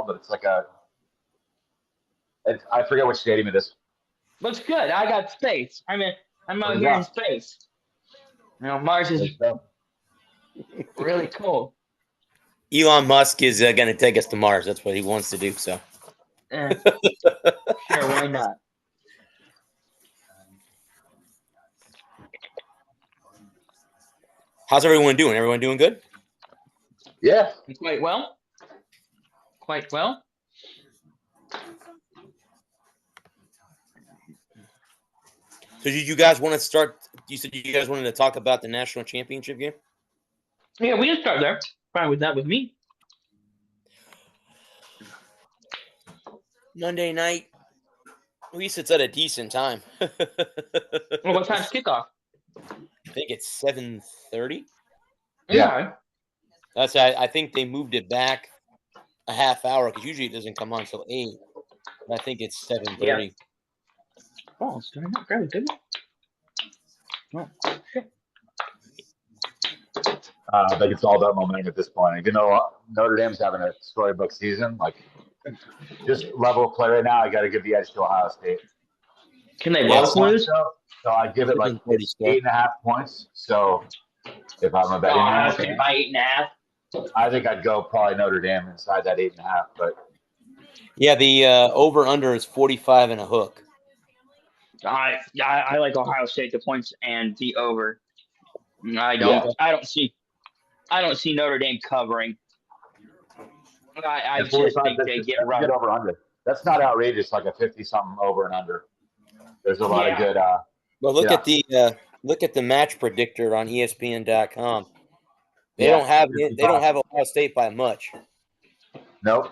but it's like I forget which stadium it is. Looks good. I got space. I'm There out you here in go. space. Mars is There you go. really cool. Elon Musk is going to take us to Mars. That's what he wants to do. So, Eh, sure, why not? how's everyone doing? Everyone doing good? Yeah. Quite well. Quite well. So, did you guys want to start? You said you guys wanted to talk about the national championship game. Yeah, we can start there. Fine with that with me. Monday night. At least it's at a decent time. Well, what time's kickoff? I think it's 7:30. Yeah. That's I think they moved it back a half hour because usually it doesn't come on until 8. But I think it's 7:30. Oh, it's starting out fairly good. Oh, shit. I think it's all about momentum at this point. Even though Notre Dame's having a storybook season, like just level of play right now, I got to give the edge to Ohio State. Can they Yeah, both lose? So I give it like it's 8.5 points. So if I'm a betting Ohio man, State by 8.5. I think I'd go probably Notre Dame inside that 8.5. But Yeah, the over under is 45 and a hook. I like Ohio State the points and the over. I don't see Notre Dame covering. I just think they get run. Good over under. That's not outrageous, like a 50-something over and under. There's a lot of good. Well, look at the match predictor on ESPN.com. They don't have Ohio State by much. Nope.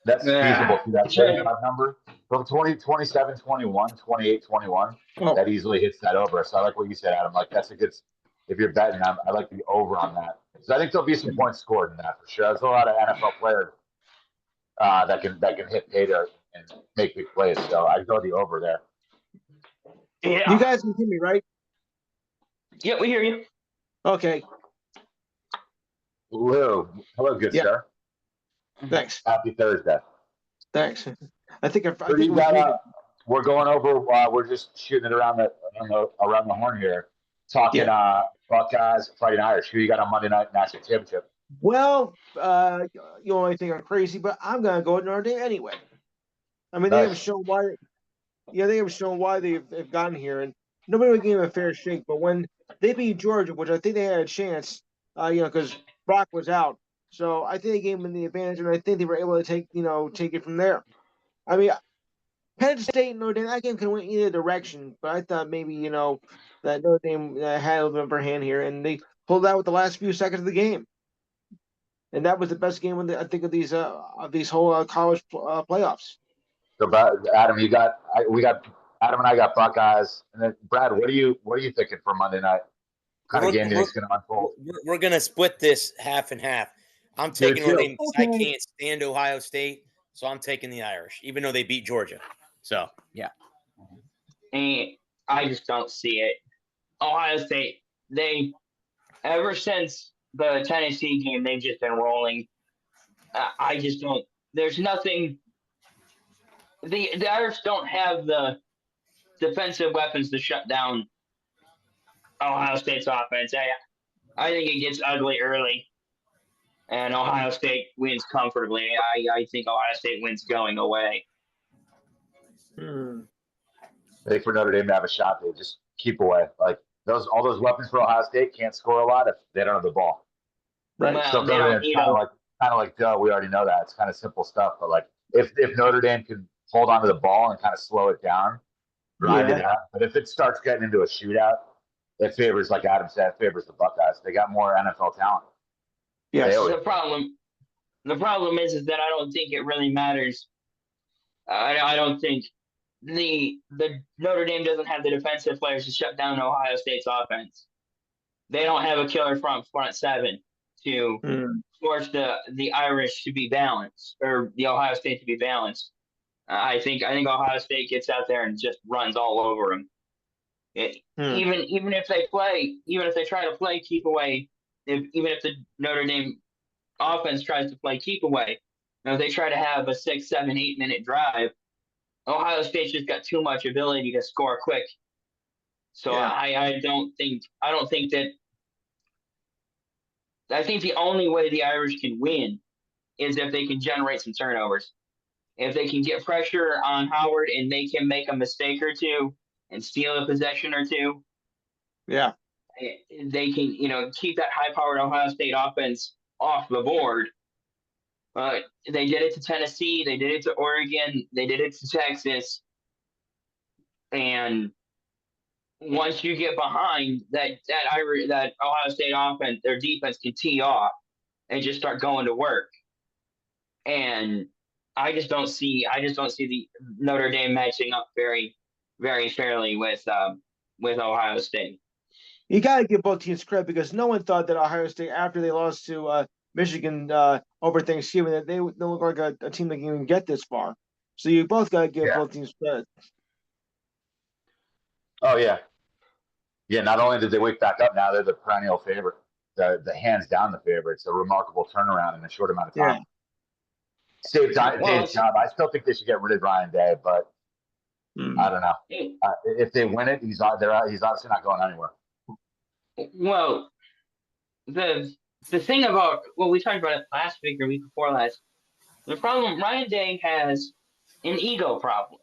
That's feasible. See that 35 number from 27, 21, 28, 21. That easily hits that over. So I like what you said, Adam. Like that's a good. If you're betting, I like the over on that. So I think there'll be some points scored in that for sure. There's a lot of NFL players that can hit pay dirt and make big plays. So I'd go the over there. Yeah. You guys can hear me, right? Yeah, we hear you. Okay. Hello, good sir. Thanks. Happy Thursday. Thanks. I think we're going over. We're just shooting it around the horn here, talking Buckeyes fighting Irish. Who you got on Monday night national championship? Well, you only think I'm crazy, but I'm gonna go with Notre Dame anyway. I mean, they have shown why. Yeah, they have shown why they've gotten here, and nobody would give them a fair shake. But when they beat Georgia, which I think they had a chance, because Brock was out, so I think they gave them the advantage, and I think they were able to take it from there. I mean, Penn State and Notre Dame, that game can win either direction, but I thought maybe that Notre Dame had a little bit of upper hand here, and they pulled out with the last few seconds of the game, and that was the best game I think of these whole college playoffs. So, Adam, Adam and I got Buckeyes, and then Brad, what are you thinking for Monday night? What kind of game do you think is going to unfold? We're going to split this half and half. I'm taking Notre Dame because I can't stand Ohio State, so I'm taking the Irish, even though they beat Georgia. So yeah, and I just don't see it. Ohio State, they ever since the Tennessee game, they've just been rolling. I just don't. There's nothing. The Irish don't have the defensive weapons to shut down Ohio State's offense. I think it gets ugly early, and Ohio State wins comfortably. I think Ohio State wins going away. I think for Notre Dame to have a shot, they just keep away. Like all those weapons for Ohio State can't score a lot if they don't have the ball. Right. Well, so Notre Dame's kind of like duh. We already know that. It's kind of simple stuff. But like if Notre Dame can hold onto the ball and kind of slow it down, grind it out. But if it starts getting into a shootout, it favors, like Adam said, favors the Buckeyes. They got more NFL talent. Yes. The problem is that I don't think it really matters. I don't think the Notre Dame doesn't have the defensive players to shut down Ohio State's offense. They don't have a killer front seven to force the Irish to be balanced, or the Ohio State to be balanced. I think Ohio State gets out there and just runs all over them. Even if they try to play keep away, even if the Notre Dame offense tries to play keep away, If they try to have a 6, 7, 8 minute drive, Ohio State's just got too much ability to score quick. So Yeah. I don't think that. I think the only way the Irish can win is if they can generate some turnovers. If they can get pressure on Howard and make him make a mistake or two and steal a possession or two, Yeah. they can, keep that high-powered Ohio State offense off the board. But they did it to Tennessee. They did it to Oregon. They did it to Texas. And once you get behind that Ohio State offense, their defense can tee off and just start going to work. And I just don't see the Notre Dame matching up very, very fairly with Ohio State. You got to give both teams credit because no one thought that Ohio State, after they lost to Michigan over Thanksgiving, that they look like a team that can even get this far. So you both got to give both teams credit. Oh, yeah. Yeah, not only did they wake back up, now they're the perennial favorite, the hands down the favorite. It's a remarkable turnaround in a short amount of time. Yeah. Save Dave's job. I still think they should get rid of Ryan Day, but I don't know. If they win it, he's obviously not going anywhere. Well, the thing about we talked about it last week or week before last, the problem Ryan Day has an ego problem.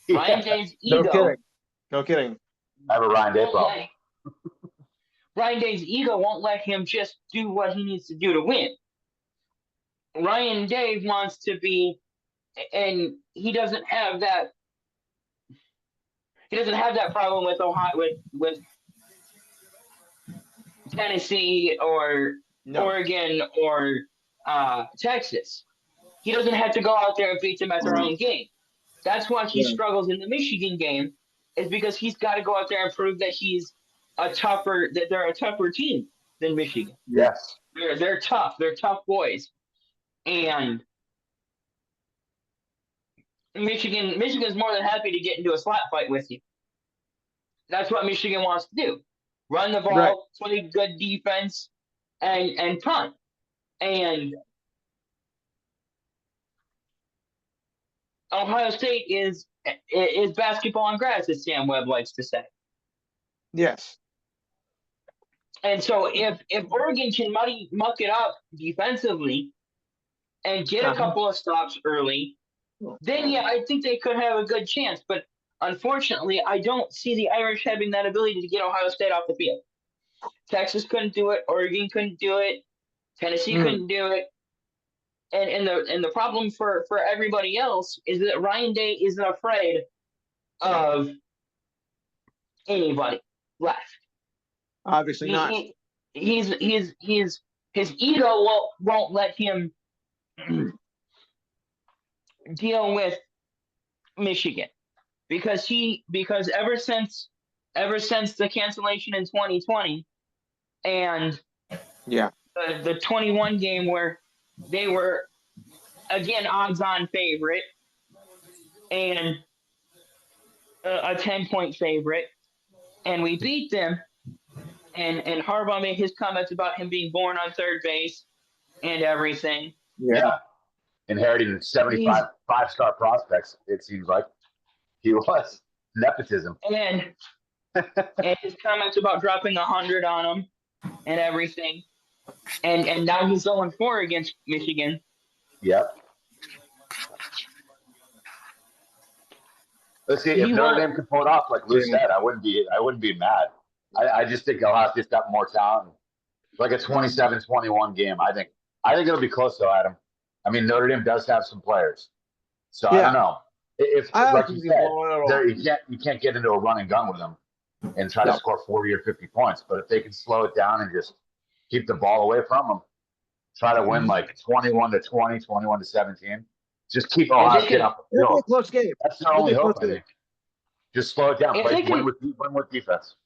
Ryan Day's ego. No kidding. I have a Ryan Day problem. Ryan Day's ego won't let him just do what he needs to do to win. Ryan Day wants to be, and he doesn't have that. He doesn't have that problem with Ohio, with Tennessee or Oregon or Texas. He doesn't have to go out there and beat them at their own game. That's why he struggles in the Michigan game, is because he's got to go out there and prove that they're a tougher team than Michigan. Yes. They're tough. They're tough boys. And Michigan's more than happy to get into a slap fight with you. That's what Michigan wants to do. Run the ball, play good defense, and punt. And Ohio State is basketball on grass, as Sam Webb likes to say. Yes. And so if Oregon can muck it up defensively and get a couple of stops early, then I think they could have a good chance. But unfortunately, I don't see the Irish having that ability to get Ohio State off the field. Texas couldn't do it. Oregon couldn't do it. Tennessee couldn't do it. And the problem for everybody else is that Ryan Day isn't afraid of anybody left. Obviously not. His ego won't let him deal with Michigan because ever since the cancellation in 2020 and the 21 game where they were again odds-on favorite and a 10-point favorite, and we beat them. And Harbaugh made his comments about him being born on third base and everything. Yeah. Inheriting 75 five-star prospects, it seems like he was. Nepotism. And his comments about dropping 100 on him and everything. And now he's 0-4 against Michigan. Yep. Let's see, if Notre Dame could pull it off, like Lou said, I wouldn't be mad. I just think Ohio State's got more talent. Like a 27-21 game. I think it'll be close though, Adam. I mean, Notre Dame does have some players. So I don't know. If like you said, you can't get into a run and gun with them and try to score 40 or 50 points. But if they can slow it down and just keep the ball away from them, try to win like 21-20, 21-17. Just keep Ohio State up the field. Close game. That's their only hope, I think. Just slow it down. Win with defense.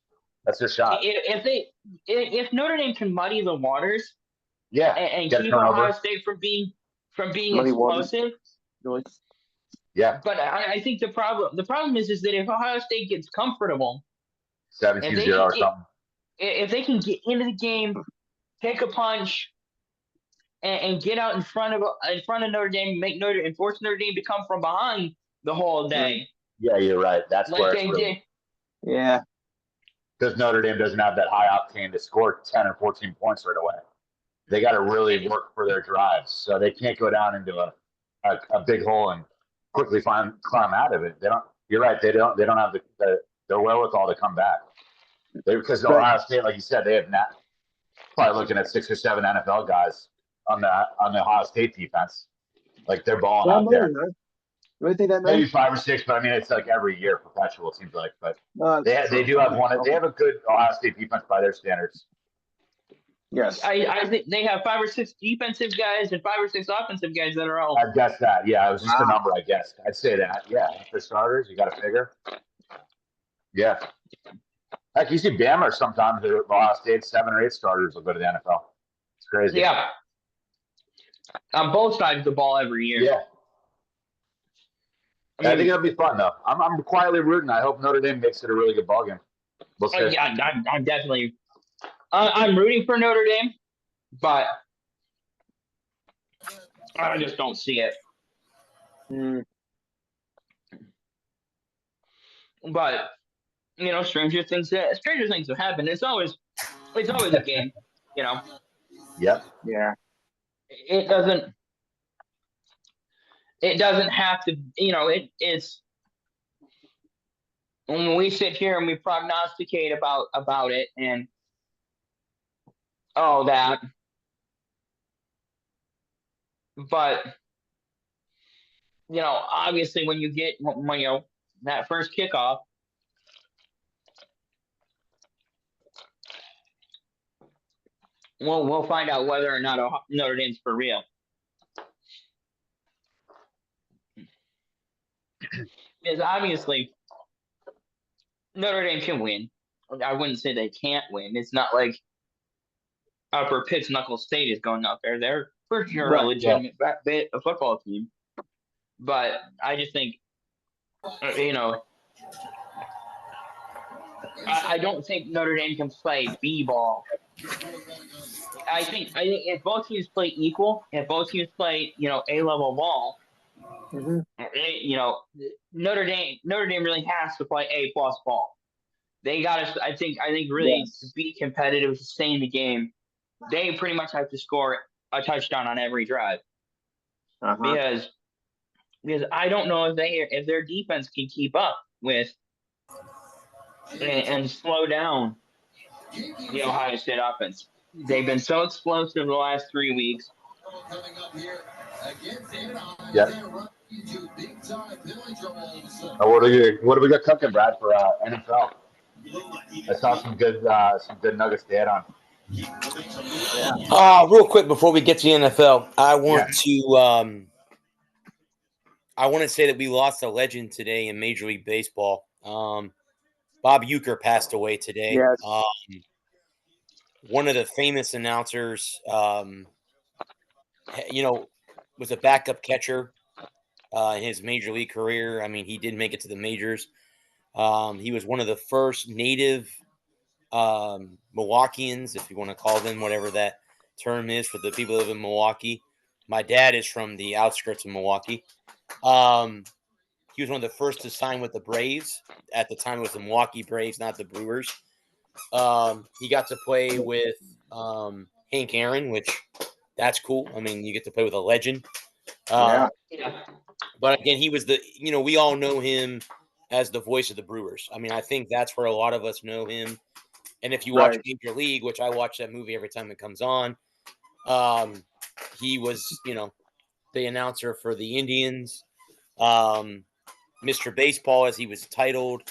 That's their shot. If Notre Dame can muddy the waters, and keep Ohio State from being explosive, yeah. But I think the problem is that if Ohio State gets comfortable, 17-0 or something, if they can get into the game, take a punch, and get out in front of Notre Dame, and force Notre Dame to come from behind the whole day. Yeah, you're right. That's like where they it's did. Yeah. Because Notre Dame doesn't have that high octane to score 10 or 14 points right away. They got to really work for their drives, so they can't go down into a big hole and quickly climb out of it. They don't. You're right. They don't have the wherewithal to come back. Because Ohio State, like you said, they have probably looking at 6 or 7 NFL guys on the Ohio State defense. Like they're balling out there. Right? You really think that Maybe 5 or 6, but I mean it's like every year perpetual. It seems like, but they do have one. They have a good Ohio State defense by their standards. Yes, I think they have 5 or 6 defensive guys and 5 or 6 offensive guys that are all. I guess that. Yeah, it was just a number. I guess I'd say that. Yeah, for starters, you got to figure. Yeah. Heck, you see Bama sometimes at Ohio State, 7 or 8 starters will go to the NFL. It's crazy. Yeah. On both sides of the ball every year. Yeah. I think it'll be fun though. I'm quietly rooting. I hope Notre Dame makes it a really good ballgame. We'll see. Yeah, I'm definitely. I'm rooting for Notre Dame, but I just don't see it. But stranger things have happened. It's always a game. Yep. Yeah. It doesn't have to. It's when we sit here and we prognosticate about it and all that. But obviously, when you get that first kickoff, we'll find out whether or not Notre Dame's for real. Because obviously, Notre Dame can win. I wouldn't say they can't win. It's not like Upper Pitts Knuckle State is going out there. They're for sure a legitimate a football team. But I just think, I don't think Notre Dame can play b-ball. I think if both teams play equal, if both teams play, A-level ball, Notre Dame really has to play A+ ball. They got to. I think really to be competitive, to stay in the game, they pretty much have to score a touchdown on every drive. Because I don't know if their defense can keep up with and slow down the Ohio State offense. They've been so explosive the last 3 weeks. Yeah. What do we got cooking, Brad, for NFL? I saw some good nuggets to add on. Real quick before we get to the NFL, I want to say that we lost a legend today in Major League Baseball. Bob Uecker passed away today. Yes. One of the famous announcers, was a backup catcher in his Major League career. I mean, he did make it to the majors. He was one of the first native Milwaukeeans, if you want to call them, whatever that term is for the people who live in Milwaukee. My dad is from the outskirts of Milwaukee. He was one of the first to sign with the Braves. At the time, it was the Milwaukee Braves, not the Brewers. He got to play with Hank Aaron, which that's cool. I mean, you get to play with a legend. But again, he was we all know him as the voice of the Brewers. I mean, I think that's where a lot of us know him. And if you watch Major League, which I watch that movie every time it comes on, he was, the announcer for the Indians, Mr. Baseball, as he was titled.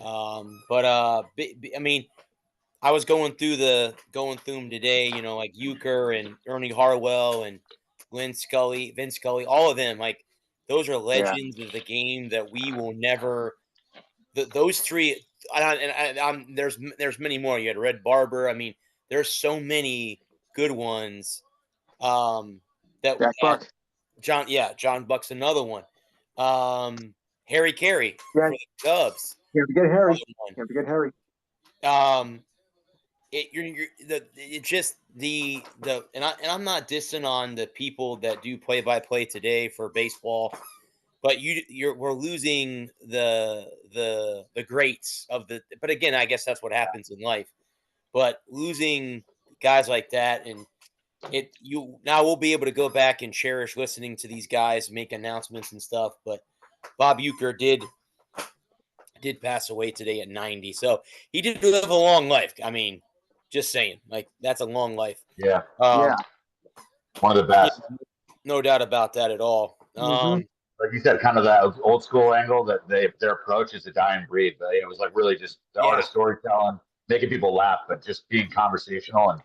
I mean, I was going through them today, like Uecker and Ernie Harwell and Vince Scully, all of them, like those are legends of the game that we will never. Those three, there's many more. You had Red Barber. I mean, there's so many good ones. That Buck. John Buck's another one. Harry Carey for the Cubs. You have to get Harry. I'm not dissing on the people that do play-by-play today for baseball, but we're losing the greats of the. But again, I guess that's what happens in life. But losing guys like that, and now we'll be able to go back and cherish listening to these guys make announcements and stuff. But Bob Uecker did pass away today at 90, so he did live a long life. I mean, just saying, like, that's a long life. Yeah. One of the best. No doubt about that at all. Like you said, kind of that old school angle that their approach is a dying breed. But it was like really just the art of storytelling, making people laugh, but just being conversational and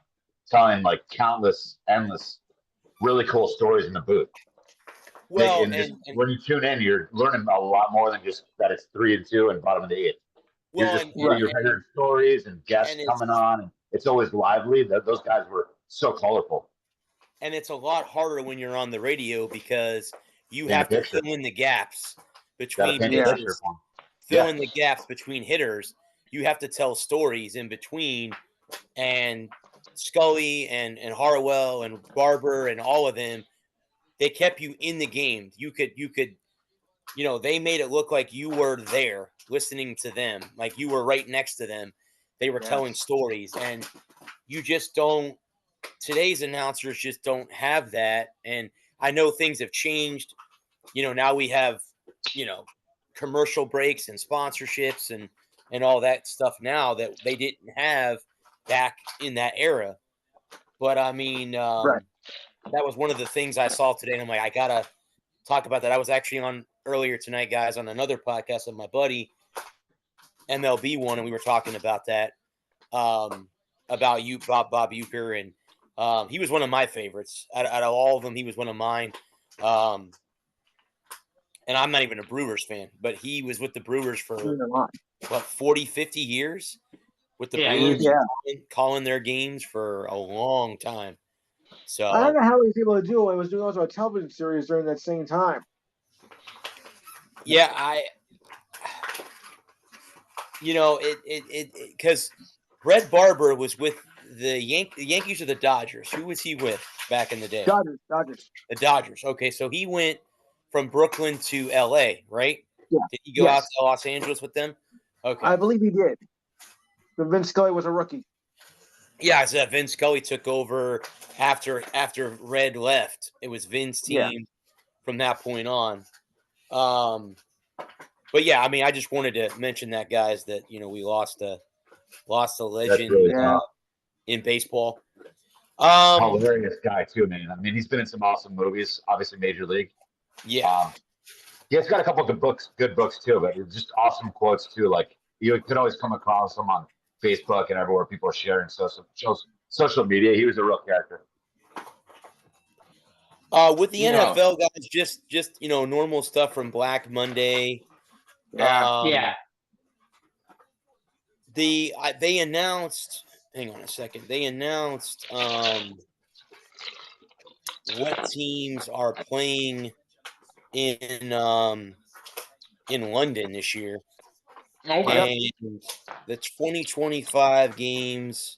telling like countless, endless, really cool stories in the booth. Well, and when you tune in, you're learning a lot more than just that it's 3-2 and bottom of the 8th. Well, you're hearing stories and guests coming on, and it's always lively. Those guys were so colorful. And it's a lot harder when you're on the radio because you have to fill in the gaps between hitters. Fill in the gaps between hitters. You have to tell stories in between. And Scully and Harwell and Barber and all of them, they kept you in the game. You could, they made it look like you were there listening to them, like you were right next to them. They were telling stories, and you just don't. Today's announcers just don't have that. And I know things have changed. Now we have, commercial breaks and sponsorships and all that stuff now that they didn't have back in that era. But I mean, that was one of the things I saw today. And I'm like, I got to talk about that. I was actually on earlier tonight, guys, on another podcast with my buddy, MLB one, and we were talking about that, about Bob Uecker, and he was one of my favorites. Out of all of them, he was one of mine. And I'm not even a Brewers fan, but he was with the Brewers for, 40, 50 years? With the Brewers, calling their games for a long time. So I don't know how he was able to do it. He was doing also a television series during that same time. Yeah, because Red Barber was with the Yankees or the Dodgers. Who was he with back in the day? Dodgers. The Dodgers. Okay, so he went from Brooklyn to L.A., right? Yeah. Did he go out to Los Angeles with them? Okay. I believe he did. But Vince Scully was a rookie. Yeah, so Vince Scully took over after Red left. It was Vince's team from that point on. But yeah, I mean, I just wanted to mention that, guys, that we lost a legend really in baseball. Hilarious guy too, man. I mean, he's been in some awesome movies, obviously Major League. Yeah. He's got a couple good books too, but it's just awesome quotes too. Like you could always come across them on Facebook and everywhere people are sharing social media. He was a real character. With the NFL guys, just normal stuff from Black Monday. They announced. Hang on a second. They announced what teams are playing in London this year. Okay. And the 2025 games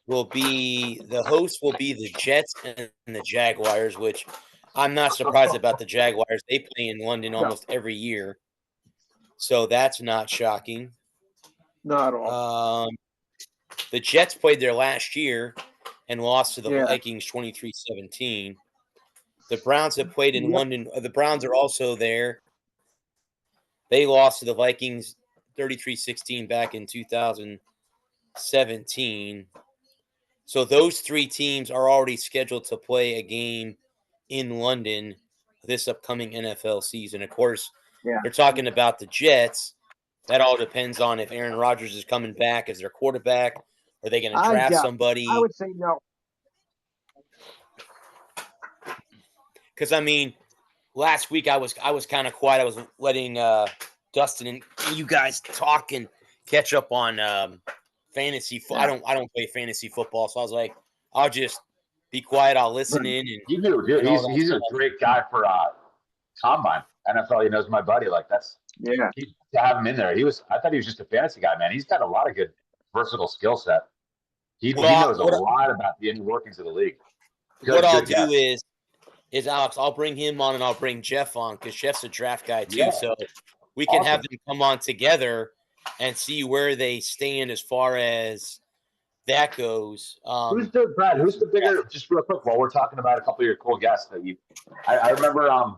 the host will be the Jets and the Jaguars, which I'm not surprised about the Jaguars. They play in London almost every year. So that's not shocking. Not at all. The Jets played there last year and lost to the Vikings 23-17. The Browns have played in London. The Browns are also there. They lost to the Vikings 33-16 back in 2017. So those three teams are already scheduled to play a game in London this upcoming NFL season. Of course, they're talking about the Jets. That all depends on if Aaron Rodgers is coming back as their quarterback. Are they going to draft somebody? I would say no. Because, I mean, last week I was kind of quiet. I was letting Dustin and you guys talk and catch up on fantasy. I don't play fantasy football, so I was like, I'll just be quiet. I'll listen in. And you do, dude. He's a great guy for Combine NFL. He knows my buddy. Like that's to have him in there. I thought he was just a fantasy guy, man. He's got a lot of good versatile skill set. He knows a lot about the inner workings of the league. What I'll do is Alex, I'll bring him on and I'll bring Jeff on because Jeff's a draft guy too. Yeah. So we can have them come on together and see where they stand as far as that goes. Who's the bigger? Just real quick, while we're talking about a couple of your cool guests that I remember. I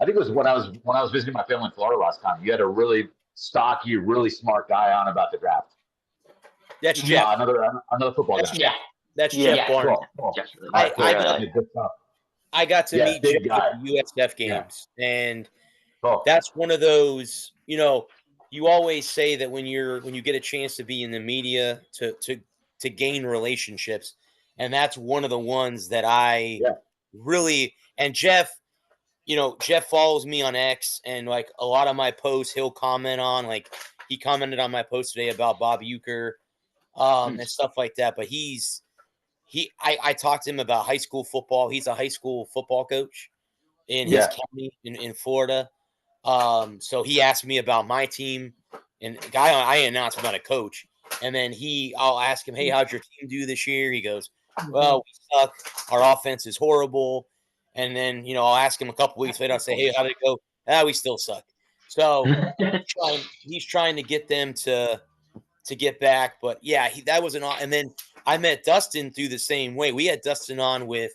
think it was when I was visiting my family in Florida last time. You had a really stocky, really smart guy on about the draft. That's Jeff. Another football guy. Yeah, that's Jeff Barnes. Cool. I got to meet Jeff at the USF games, and that's one of those. You know, you always say that when you get a chance to be in the media to gain relationships, and that's one of the ones that I really. And Jeff, you know, Jeff follows me on X, and like a lot of my posts, he'll comment on. Like he commented on my post today about Bob Uecker, and stuff like that. But I talked to him about high school football. He's a high school football coach in his county in Florida. So he asked me about my team, and the guy I announced I'm not a coach. And then I'll ask him, hey, how'd your team do this year? He goes, well, we suck. Our offense is horrible. And then, you know, I'll ask him a couple weeks later. I'll say, hey, how'd it go? We still suck. So he's trying to get them to get back. But yeah, that was and then I met Dustin through the same way. We had Dustin on with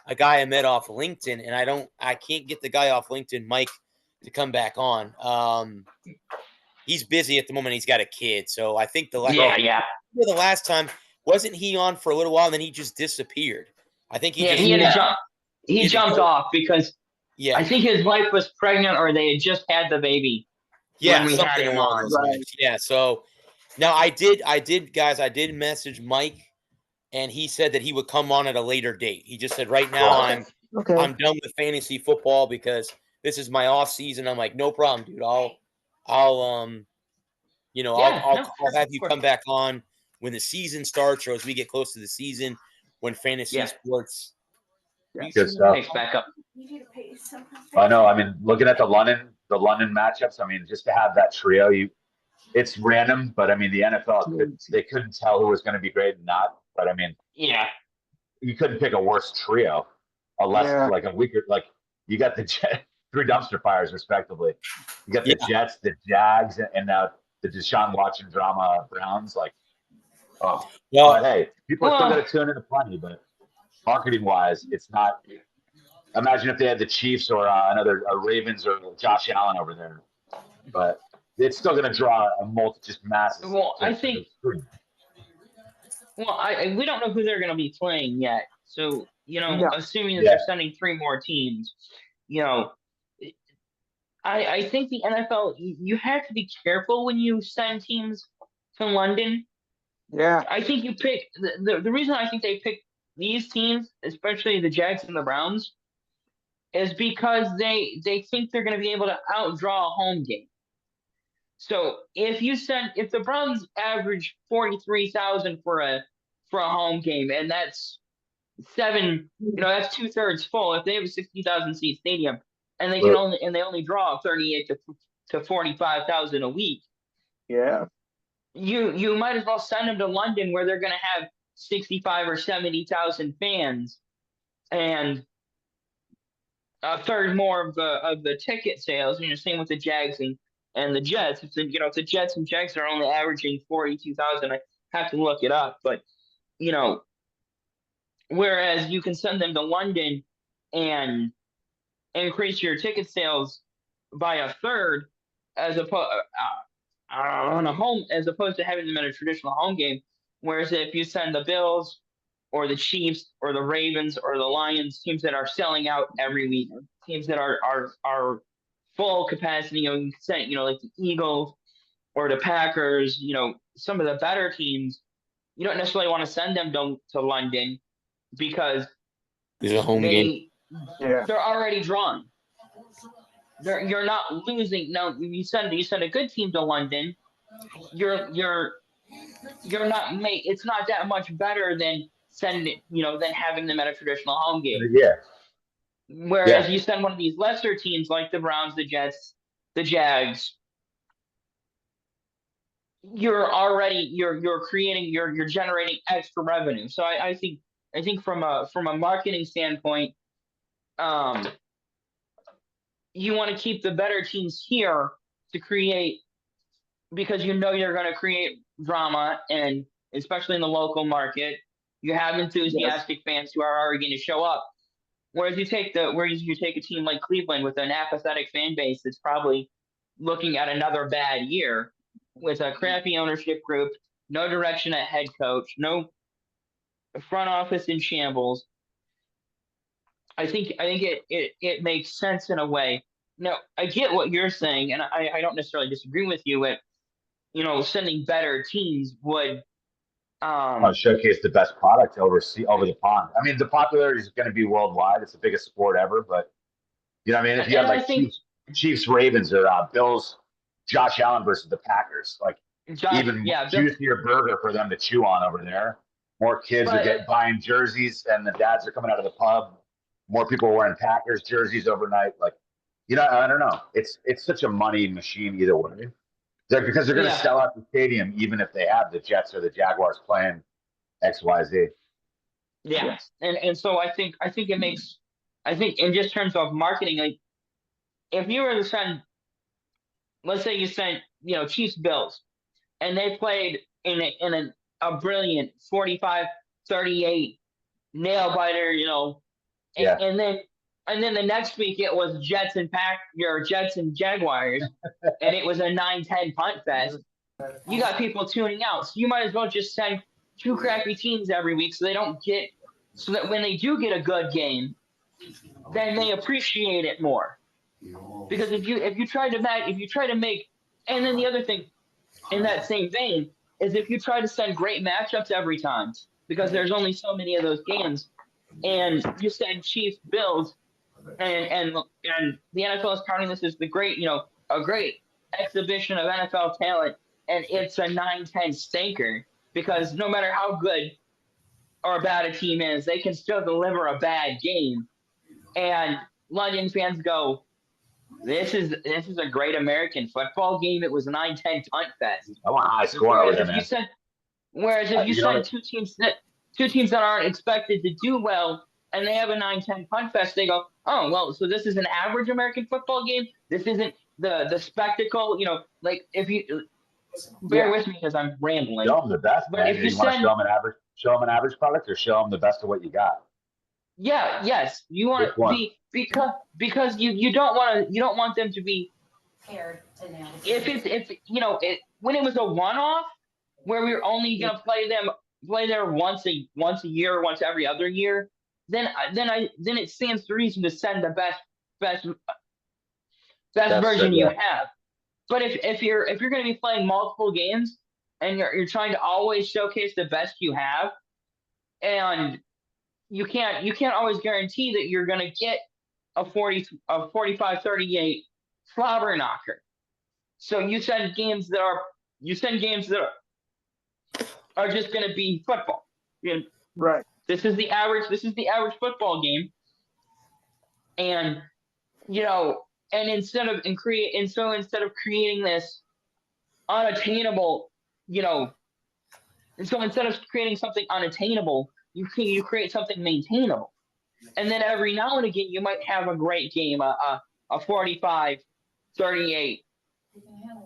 a guy I met off LinkedIn, and I can't get the guy off LinkedIn, Mike, to come back on. He's busy at the moment. He's got a kid. So I think the last time, wasn't he on for a little while and then he just disappeared? I think he jumped off because I think his wife was pregnant or they had just had the baby. Yeah, when we had him on. Right. Yeah, so now I did message Mike, and he said that he would come on at a later date. He just said, right now I'm done with fantasy football because this is my off season. I'm like, no problem, dude. I'll have you come back on when the season starts or as we get close to the season when fantasy sports. Good stuff. Back up. I know. I mean, looking at the London matchups, I mean, just to have that trio, it's random, but I mean, the NFL they couldn't tell who was going to be great and not. But I mean, you couldn't pick a worse trio, unless like a weaker, like you got the three dumpster fires respectively. You got the Jets, the Jags, and now the Deshaun Watson drama Browns. Like, but hey, people are still going to tune in to plenty, but marketing wise, it's not. Imagine if they had the Chiefs or another Ravens or Josh Allen over there, but it's still going to draw just masses. Well, I think. Well, we don't know who they're going to be playing yet. So, you know, assuming that they're sending three more teams, you know, I think the NFL, you have to be careful when you send teams to London. Yeah. I think you pick the reason I think they pick these teams, especially the Jags and the Browns, is because they think they're going to be able to outdraw a home game. So if the Browns average 43,000 for a home game, and that's that's 2/3 full. If they have a 60,000 seat stadium, and they only draw 38 to 45,000 a week, you might as well send them to London where they're going to have 65 or 70,000 fans, and a third more of the ticket sales. You know, same with the Jags and the Jets. If the Jets and Jags are only averaging 42,000, I have to look it up. But whereas you can send them to London and increase your ticket sales by a third, as opposed to having them in a traditional home game. Whereas if you send the Bills or the Chiefs or the Ravens or the Lions, teams that are selling out every week, teams that are full capacity, you can send, like the Eagles or the Packers, some of the better teams, you don't necessarily want to send them to London because it's a home game. They're already drawn. You're not losing. Now you send a good team to London, you're not it's not that much better than than having them at a traditional home game. Whereas you send one of these lesser teams like the Browns, the Jets, the Jags, you're creating you're generating extra revenue. So I think from a marketing standpoint, you want to keep the better teams here to create, because you're going to create drama, and especially in the local market, you have enthusiastic fans who are already going to show up. Whereas you take a team like Cleveland with an apathetic fan base that's probably looking at another bad year with a crappy ownership group, no direction at head coach, no front office in shambles. I think it makes sense in a way. Now, I get what you're saying, and I don't necessarily disagree with you with, sending better teams would showcase the best product over the pond. I mean, the popularity is going to be worldwide. It's the biggest sport ever, but I mean, if you had like Chiefs, Ravens, or Bills, Josh Allen versus the Packers, like juicier burger for them to chew on over there. More kids are buying jerseys, and the dads are coming out of the pub. More people are wearing Packers jerseys overnight. Like, I don't know. It's such a money machine either way. Because they're going to sell out the stadium, even if they have the Jets or the Jaguars playing XYZ. Yeah, and so I think it makes, I think in just terms of marketing, like if you were to send, let's say you sent Chiefs Bills, and they played in a brilliant 45-38 nail biter, and then the next week it was Jets and Jaguars, and it was a 9-10 punt fest. You got people tuning out, so you might as well just send two crappy teams every week, so that when they do get a good game, then they appreciate it more. Because if you try to make, and then the other thing in that same vein is if you try to send great matchups every time, because there's only so many of those games, and you send Chiefs Bills, and the NFL is counting this as a great exhibition of NFL talent, and it's a 9-10 stinker, because no matter how good or bad a team is, they can still deliver a bad game, and London fans go, this is a great American football game. It was a 9-10 punt fest. I want high score over there, man. Whereas if you send two teams that aren't expected to do well, and they have a 9-10 punt fest, they go, oh, well, so this is an average American football game? This isn't the spectacle, like if you bear with me because I'm rambling. Show them the best, but man. If you want to show them an average product, or show them the best of what you got. Yeah, yes. You want to be, because you don't want them to be scared to nail. If when it was a one-off where we were only going to play there once a year, or once every other year, then it stands to reason to send the best version you have. But if you're going to be playing multiple games, and you're trying to always showcase the best you have, and you can't always guarantee that you're going to get a 45-38 slobber knocker. So you send games that are just going to be football. Right. This is the average football game, and instead of creating this unattainable, and so instead of creating something unattainable, you create something maintainable. And then every now and again, you might have a great game, a 45-38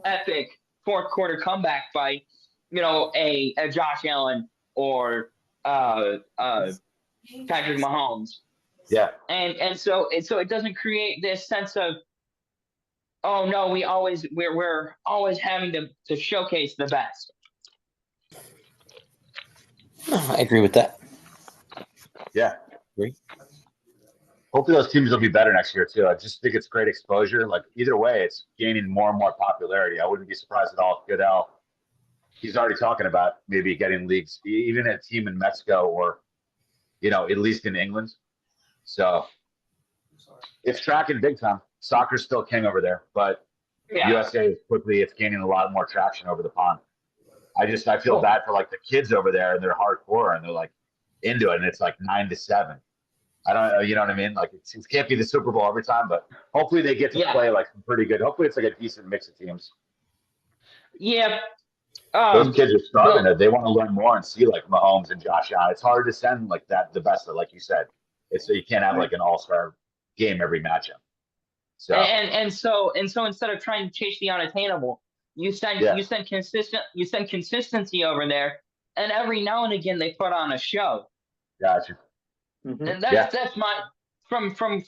epic fourth quarter comeback by, a Josh Allen or Patrick Mahomes. Yeah. And so it doesn't create this sense of, oh no, we're always having to showcase the best. I agree with that. Yeah. Agree. Hopefully those teams will be better next year too. I just think it's great exposure. Like either way, it's gaining more and more popularity. I wouldn't be surprised at all if Goodell, he's already talking about maybe getting leagues, even a team in Mexico or, at least in England. So it's tracking big time. Soccer's still king over there, but USA is it's gaining a lot more traction over the pond. I feel bad for like the kids over there, and they're hardcore and they're like into it, and it's like 9-7. I don't know, you know what I mean? Like it can't be the Super Bowl every time, but hopefully they get to play like some pretty good. Hopefully it's like a decent mix of teams. Yeah, Those kids are starving. They want to learn more and see like Mahomes and Josh Allen. It's hard to send like that the best of, like you said. It's you can't have like an all-star game every matchup. So instead of trying to chase the unattainable, you send consistency over there, and every now and again they put on a show. Gotcha. And that's my from from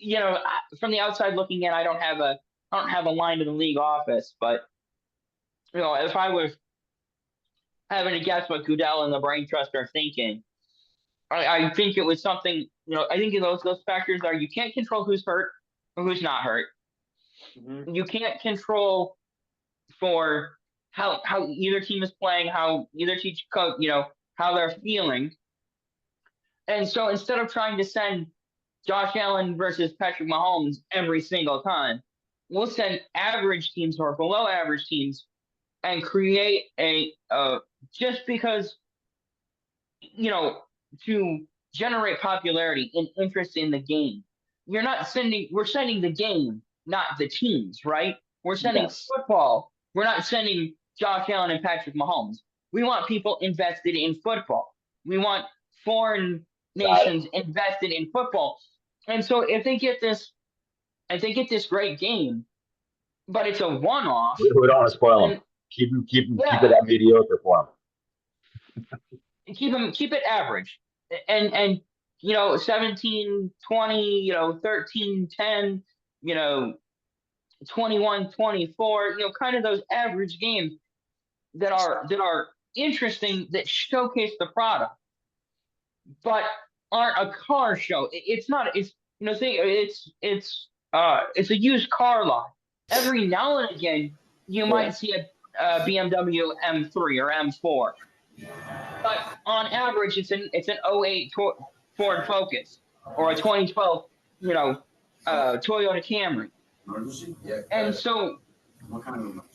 the outside looking in. I don't have a line in the league office, but if I was having to guess what Goodell and the Brain Trust are thinking, I think it was something. I think those factors are you can't control who's hurt or who's not hurt. Mm-hmm. You can't control for how either team is playing, how either team how they're feeling. And so instead of trying to send Josh Allen versus Patrick Mahomes every single time, we'll send average teams or below average teams and create a just because to generate popularity and interest in the game. We're sending the game, not the teams, right? We're sending football. We're not sending Josh Allen and Patrick Mahomes. We want people invested in football. We want foreign nations invested in football. And so if they get this great game, but it's a one-off. We don't want to spoil them. Keep it at mediocre for them. Keep it average. And 17-20, 13-10, 21-24, kind of those average games that are interesting, that showcase the product, but aren't a car show. It's a used car lot. Every now and again, you might see a BMW M3 or M4, but on average, it's an 08 Ford Focus or a 2012, Toyota Camry. And so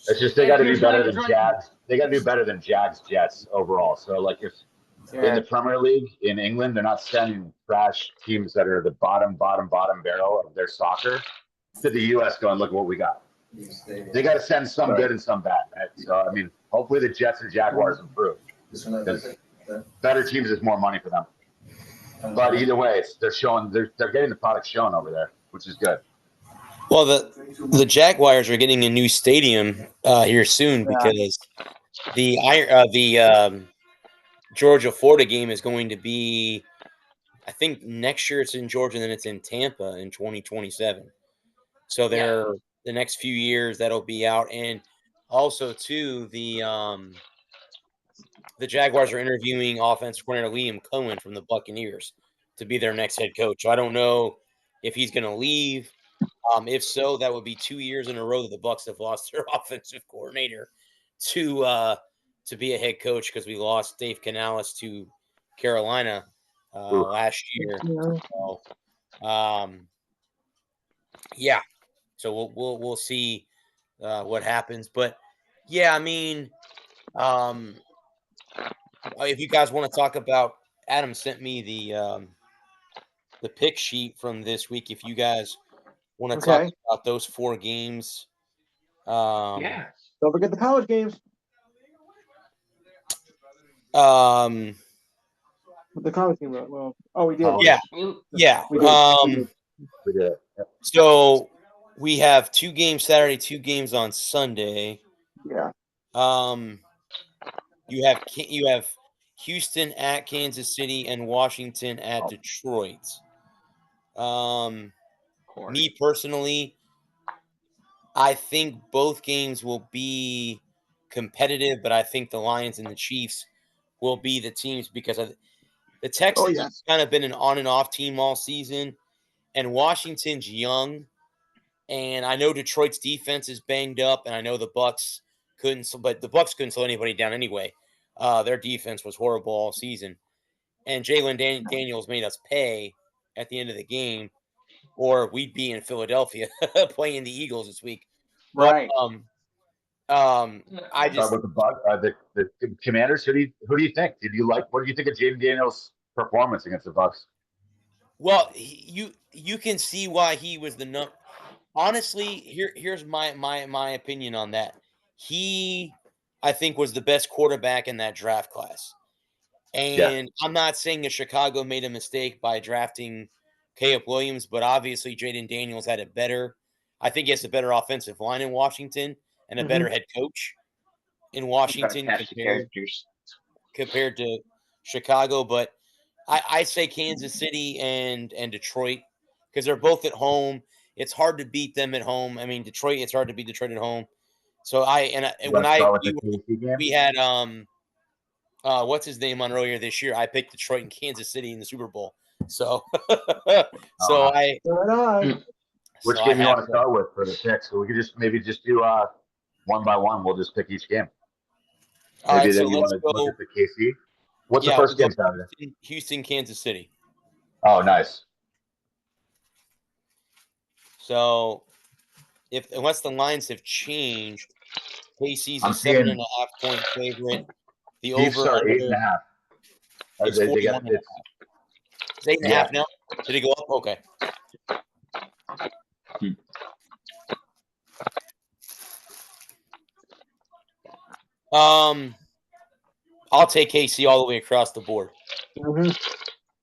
it's just they got to be better than Jags. They got to be better than Jags Jets overall. So like if in the Premier League in England, they're not sending trash teams that are the bottom barrel of their soccer to the U.S. going, look what we got. They got to send some good and some bad. Right? So I mean, hopefully the Jets and Jaguars improve. Because better teams is more money for them. But either way, they're getting the product shown over there, which is good. Well, the Jaguars are getting a new stadium here soon because the Georgia-Florida game is going to be, I think next year it's in Georgia and then it's in Tampa in 2027. So the next few years that'll be out, and also too the Jaguars are interviewing offensive coordinator Liam Cohen from the Buccaneers to be their next head coach. So I don't know if he's going to leave. If so, that would be 2 years in a row that the Bucs have lost their offensive coordinator to be a head coach because we lost Dave Canales to Carolina last year. So, so we'll see what happens. But I mean, if you guys want to talk about, Adam sent me the pick sheet from this week. If you guys want to talk about those 4 games. Don't forget the college games. The college game. Well, we did. Yeah. We did. So we have 2 games Saturday, 2 games on Sunday. Yeah. You have Houston at Kansas City and Washington at Detroit. Me personally, I think both games will be competitive, but I think the Lions and the Chiefs will be the teams because the Texans have kind of been an on and off team all season, and Washington's young, and I know Detroit's defense is banged up, and I know the Bucs couldn't slow anybody down anyway. Their defense was horrible all season, and Jalen Daniels made us pay at the end of the game, or we'd be in Philadelphia playing the Eagles this week. Right. I just with the Commanders. Who do you think? What do you think of Jalen Daniels' performance against the Bucs? Well, you can see why he was the number. Honestly, here's my opinion on that. I think, was the best quarterback in that draft class. And I'm not saying that Chicago made a mistake by drafting Caleb Williams, but obviously Jaden Daniels had I think he has a better offensive line in Washington and a better head coach in Washington compared to Chicago. But I say Kansas City and Detroit because they're both at home. It's hard to beat them at home. I mean, Detroit, it's hard to beat Detroit at home. So we had what's his name on earlier this year, I picked Detroit and Kansas City in the Super Bowl. So which game you want to start with for the picks? So we could maybe do one by one. We'll just pick each game. Maybe then you want to look at the KC. What's the first game Saturday? Houston, Kansas City. Oh, nice. So unless the lines have changed, KC's a 7.5 point favorite. The over are 8.5. It's 41.5. It's 8.5 now. Did it go up? Okay. I'll take KC all the way across the board. You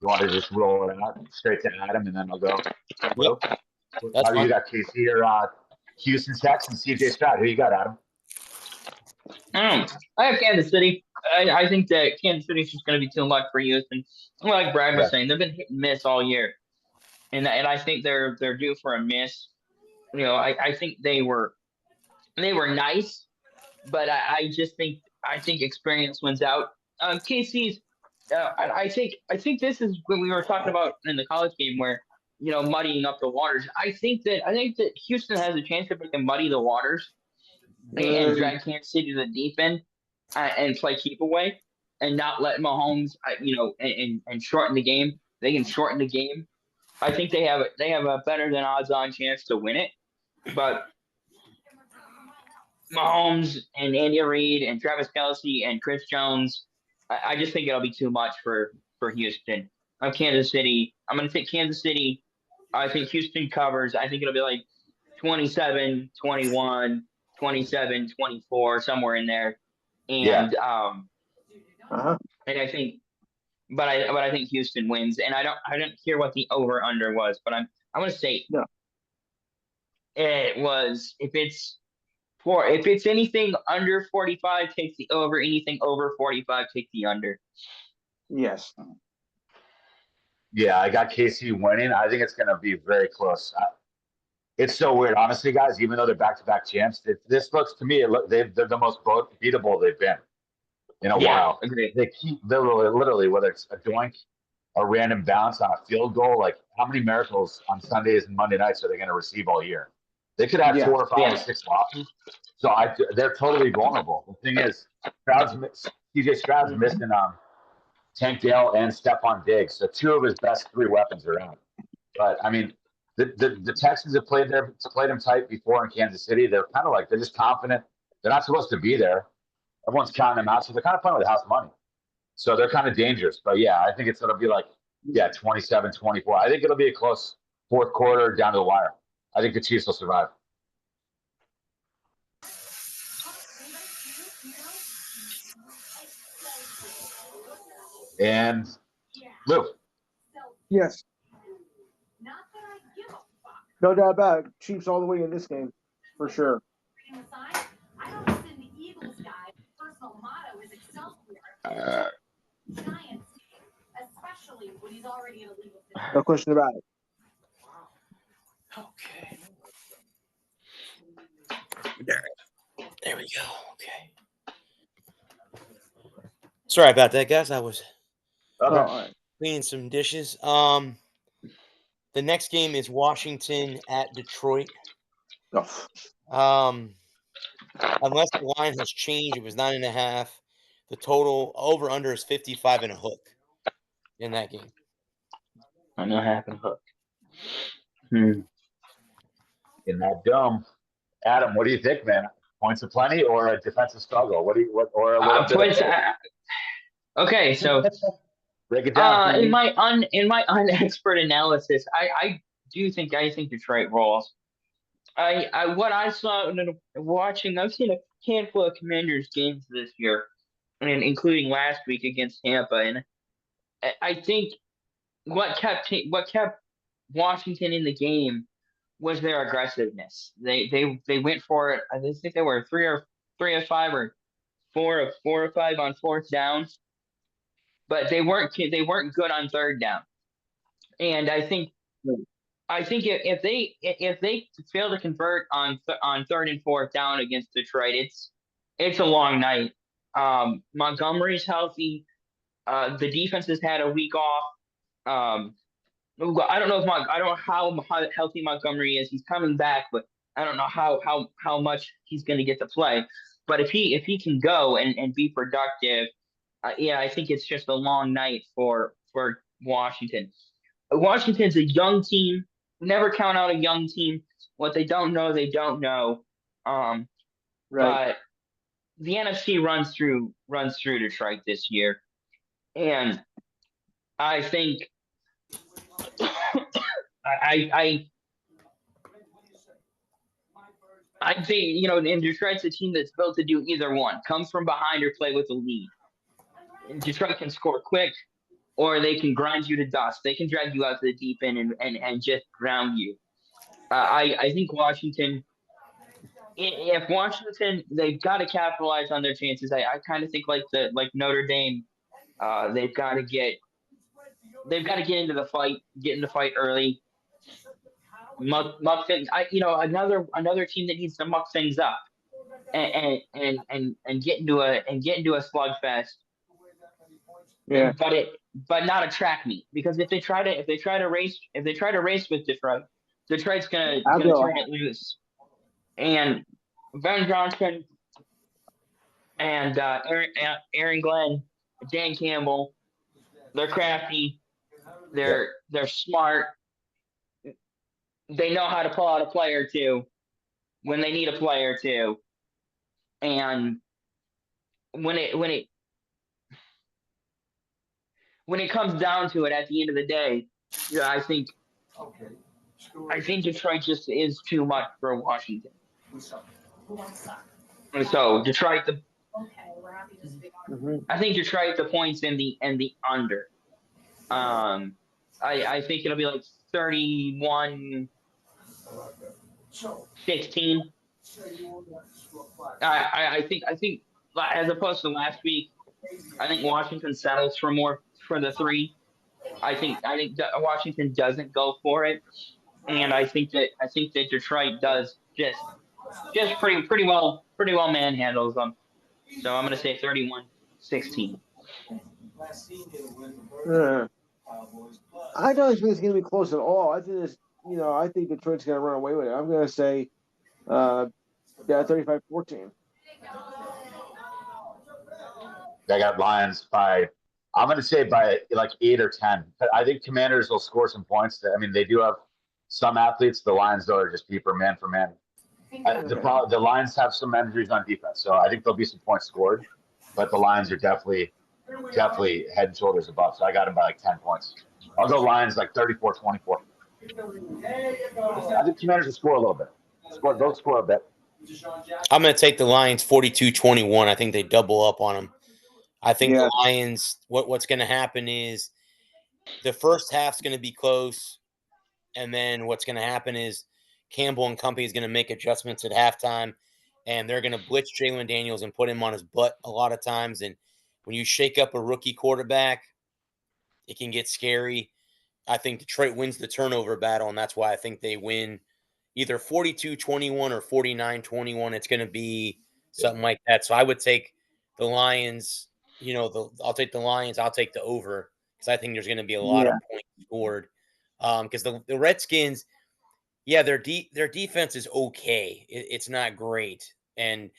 want to just roll it out straight to Adam, and then I'll go. Yep. That's fine. You got KC or Houston Texans, CJ Stroud. Who you got, Adam? I have Kansas City. I think that Kansas City is just going to be too much for Houston. Like Brad was saying, they've been hit and miss all year, and I think they're due for a miss. I think they were nice, but I think experience wins out. KC's. I think this is when we were talking about in the college game where muddying up the waters. I think that Houston has a chance if they can muddy the waters and drag Kansas City to the deep end and play keep away and not let Mahomes and shorten the game. They can shorten the game. I think they have a better than odds on chance to win it, but Mahomes and Andy Reid and Travis Kelce and Chris Jones, I just think it'll be too much for Houston. I'm Kansas City. I'm going to take Kansas City. I think Houston covers. I think it'll be like 27-21, 27-24, somewhere in there. And and I think, but I think Houston wins. And I don't care what the over under was, but I'm going to say it was if it's anything under 45, take the over. Anything over 45, take the under. Yes. Yeah, I got KC winning. I think it's going to be very close. It's so weird, honestly, guys. Even though they're back-to-back champs, this looks to me they're the most beatable they've been in a while. Agreed. They keep literally, whether it's a doink, a random bounce on a field goal, like how many miracles on Sundays and Monday nights are they going to receive all year? They could have 4 or 5 or 6 losses. So they're totally vulnerable. The thing is, CJ Stroud's missing Tank Dell and Stephon Diggs. So 2 of his best 3 weapons are out. But I mean, the Texans have played them tight before in Kansas City. They're kind of they're just confident. They're not supposed to be there. Everyone's counting them out, so they're kind of playing with house money. So they're kind of dangerous. But yeah, I think it'll be 27-24. I think it'll be a close fourth quarter down to the wire. I think the Chiefs will survive. And Lou. Yes. No doubt about it. Chiefs all the way in this game, for sure. No question about it. Okay. There we go. Okay. Sorry about that, guys. I was cleaning some dishes. The next game is Washington at Detroit. Unless the line has changed, it was 9.5. The total over under is 55 and a hook in that game. 9.5 and a hook. In that dome, Adam, what do you think, man? Points aplenty or a defensive struggle? Or a little points? Okay, so break it down. In my unexpert analysis, I think Detroit rolls. What I saw watching, I've seen handful of Commanders games this year, and including last week against Tampa, and I think what kept Washington in the game was their aggressiveness. They went for it. I think they were 3 of 5 or 4 of 5 on fourth down, but they weren't good on third down. And I think if they fail to convert on third and fourth down against Detroit, it's a long night. Montgomery's healthy. The defense has had a week off. I don't know how healthy Montgomery is. He's coming back, but I don't know how much he's going to get to play. But if he can go and be productive, yeah, I think it's just a long night for Washington. Washington's a young team. Never count out a young team. What they don't know, they don't know. Right. But the NFC runs through Detroit this year, and I think I think, and Detroit's a team that's built to do either one: come from behind or play with the lead. And Detroit can score quick, or they can grind you to dust. They can drag you out to the deep end and just drown you. I think Washington, if Washington, they've got to capitalize on their chances. I kind of think like Notre Dame, they've got to get into the fight, get in the fight early. Muck things. Another team that needs to muck things up and get into a slugfest. Yeah. But not a track meet, because if they try to race with Detroit, Detroit's gonna turn it loose. And Ben Johnson and Aaron Glenn, Dan Campbell, they're crafty, they're smart. They know how to pull out a play or two when they need a play or two, and when it comes down to it, at the end of the day, I think Detroit just is too much for Washington. And so Detroit, I think Detroit, the points in the under. I think it'll be like 31-16. I think as opposed to last week, I think Washington settles for the 3. I think Washington doesn't go for it, and I think that Detroit does just pretty well manhandles them. So I'm going to say 31-16. I don't think it's going to be close at all. I think I think Detroit's going to run away with it. I'm going to say, 35-14. I got Lions by, I'm going to say by like 8 or 10. I think Commanders will score some points. I mean, they do have some athletes. The Lions, though, are just deeper man for man. The Lions have some injuries on defense, so I think there'll be some points scored. But the Lions are definitely head and shoulders above. So I got them by like 10 points. I'll go Lions like 34-24. I think Commanders will score a little bit. They'll score a bit. I'm going to take the Lions 42-21. I think they double up on them. I think the Lions, what's going to happen is the first half's going to be close, and then what's going to happen is Campbell and company is going to make adjustments at halftime, and they're going to blitz Jalen Daniels and put him on his butt a lot of times. And when you shake up a rookie quarterback, it can get scary. I think Detroit wins the turnover battle, and that's why I think they win either 42-21 or 49-21. It's going to be something like that. So I would take the Lions. I'll take the Lions. I'll take the over because I think there's going to be a lot of points scored. Because the Redskins, their defense is okay. It's not great, and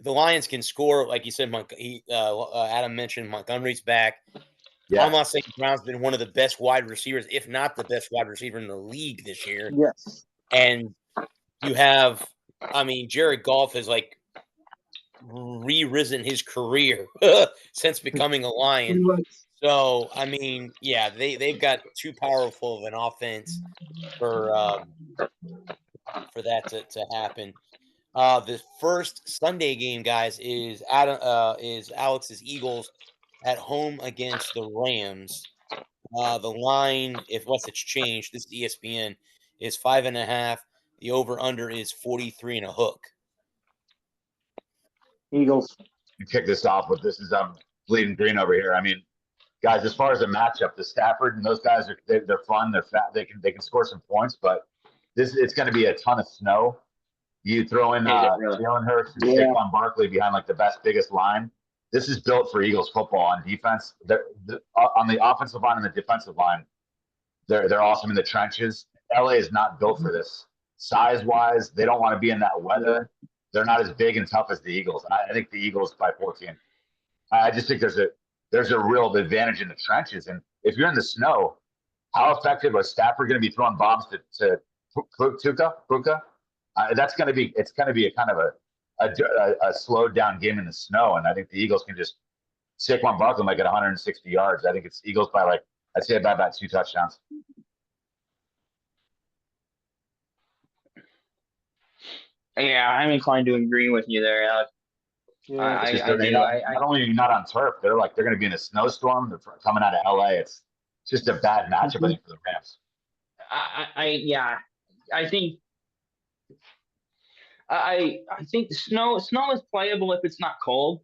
the Lions can score, like you said. Adam mentioned Montgomery's back. Yeah. I'm not saying Brown's been one of the best wide receivers, if not the best wide receiver in the league this year. Yes. And you have, Jared Goff has like re-risen his career since becoming a Lion. So, they've got too powerful of an offense for that to happen. The first Sunday game, guys, is Alex's Eagles at home against the Rams. The line, if what's it's changed, this is ESPN, is 5.5. The over/under is 43 and a hook. Eagles. You kick this off with this is bleeding green over here. I mean, guys, as far as a matchup, the Stafford and those guys they're fun. They're fat. They can score some points, but it's going to be a ton of snow. You throw in Jalen Hurts and Saquon Barkley behind like the best, biggest line. This is built for Eagles football on defense. On the offensive line and the defensive line, they're awesome in the trenches. LA is not built for this. Size-wise, they don't want to be in that weather. They're not as big and tough as the Eagles. And I think the Eagles by 14. I just think there's a real advantage in the trenches. And if you're in the snow, how effective was Stafford going to be throwing bombs to Puka? It's going to be a kind of a slowed down game in the snow. And I think the Eagles can just Saquon Barkley might get 160 yards. I think it's Eagles by I'd say by about 2 touchdowns. Yeah, I'm inclined to agree with you there, Alex. Not only are you not on turf, they're going to be in a snowstorm. They're coming out of LA. It's just a bad matchup, I think, for the Rams. I think the snow is playable if it's not cold.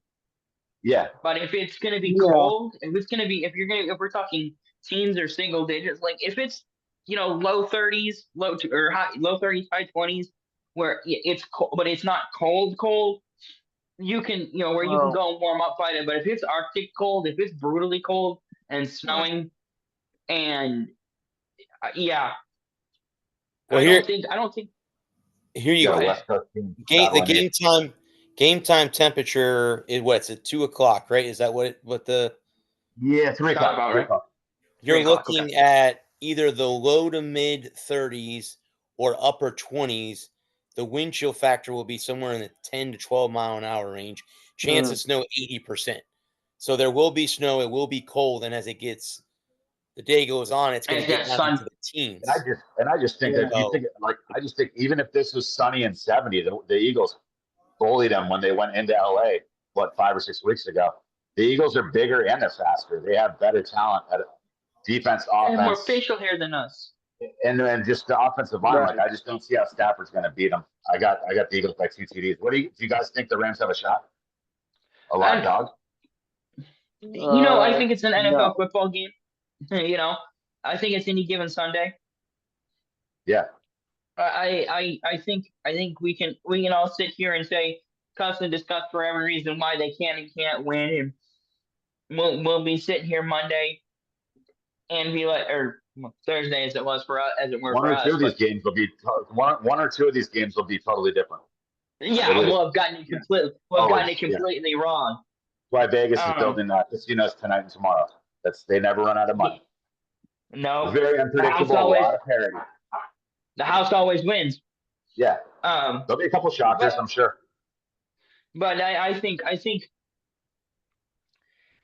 Yeah. But if it's going to be cold, if we're talking teens or single digits, like if it's low 30s, low 30s, high 20s, where it's cold, but it's not cold. You can you can go and warm up by it. But if it's Arctic cold, if it's brutally cold and snowing, and I don't think. Here you go. The game time temperature is what's at 2:00, right? Is that what the? Yeah, 3 o'clock. About right. You're looking at either the low to mid 30s or upper 20s. The wind chill factor will be somewhere in the 10 to 12 mile an hour range. Chance of snow 80%. So there will be snow. It will be cold, and as the day goes on, it's going to get down into the teens. And I just think that I just think even if this was sunny and 70, the Eagles bullied them when they went into LA 5 or 6 weeks ago. The Eagles are bigger and they're faster. They have better talent at defense, offense, and more facial hair than us. And then just the offensive line, I just don't see how Stafford's going to beat them. I got the Eagles by 2 TDs. Do you guys think the Rams have a shot? A live dog? I think it's an NFL football game. I think it's any given Sunday. Yeah. I think we can all sit here and discuss for every reason why they can and can't win, and we'll be sitting here Monday and be like, or Thursday as it was for us, as it were for us. One or two of these games will be totally different. Yeah, we'll have gotten it completely wrong. That's why Vegas is building casinos tonight and tomorrow. They never run out of money. No, it's very unpredictable. A lot of parity. The house always wins. Yeah. There'll be a couple shockers, I'm sure. But I think,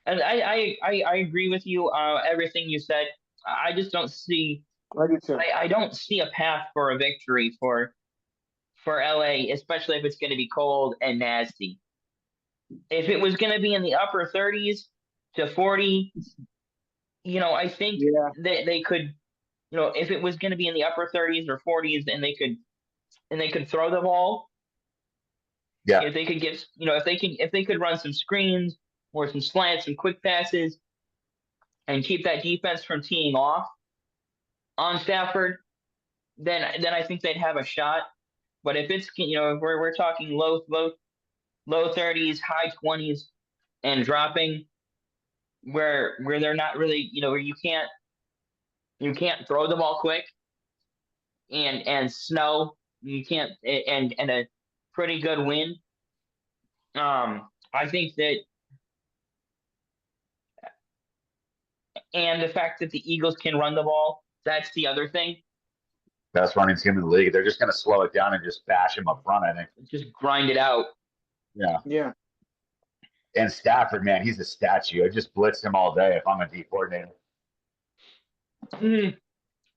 and I agree with you. Everything you said. I just don't see. I don't see a path for a victory for LA, especially if it's going to be cold and nasty. If it was going to be in the upper 30s to 40, I think that they could. If it was going to be in the upper 30s or 40s, and they could throw the ball. Yeah. If they could if they could run some screens or some slants, some quick passes, and keep that defense from teeing off on Stafford, then I think they'd have a shot. But if it's if we're talking low 30s, high 20s, and dropping, where they're not really where you can't throw the ball quick, and snow, you can't, and a pretty good win. I think that, and the fact that the Eagles can run the ball, that's the other thing. Best running team in the league. They're just going to slow it down and just bash him up front, I think. Just grind it out. Yeah. Yeah. And Stafford, man, he's a statue. I just blitz him all day if I'm a D coordinator. Mm-hmm.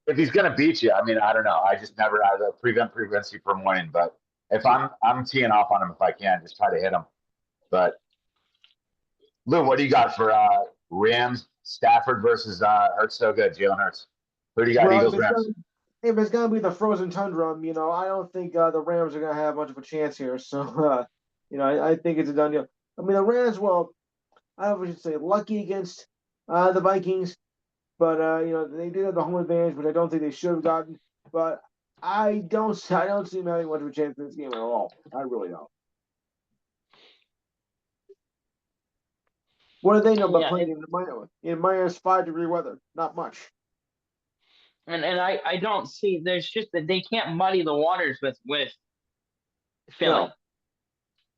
If he's going to beat you, I mean, I don't know. I just never prevents you from winning. But if I'm teeing off on him if I can, just try to hit him. But Lou, what do you got for Rams? Stafford versus Hurts so good, Jalen Hurts. Who do you got? Well, Eagles, Rams. if it's gonna be the frozen tundra, I don't think the Rams are gonna have much of a chance here. So, I think it's a done deal. I mean, the Rams, well, I would say lucky against the Vikings, but they did have the home advantage, which I don't think they should have gotten. But I don't see them having much of a chance in this game at all. I really don't. What do they know about playing in minus 5-degree weather? Not much. And I don't see. There's just that they can't muddy the waters with Philly. No.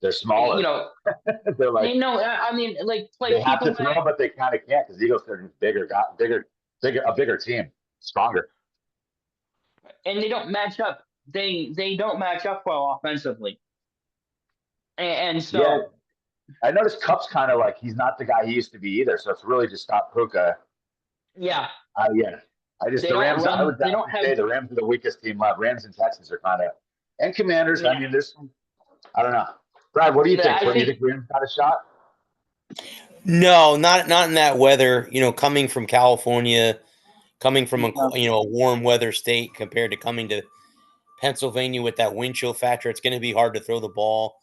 They're smaller. They're like. I mean, they have to throw, but they kind of can't because the Eagles are a bigger team, stronger. And they don't match up. They don't match up well offensively. And so. Yeah. I noticed Kupp's kind of like he's not the guy he used to be either. So it's really just stop Puka. Yeah. Yeah. The Rams. I would say the Rams are the weakest team left. Rams and Texans are kind of, and Commanders. Yeah. I mean, there's some. I don't know. Brad, what do you think? Do you think Rams got a shot? No, not in that weather. Coming from California, coming from a warm weather state compared to coming to Pennsylvania with that wind chill factor, it's going to be hard to throw the ball.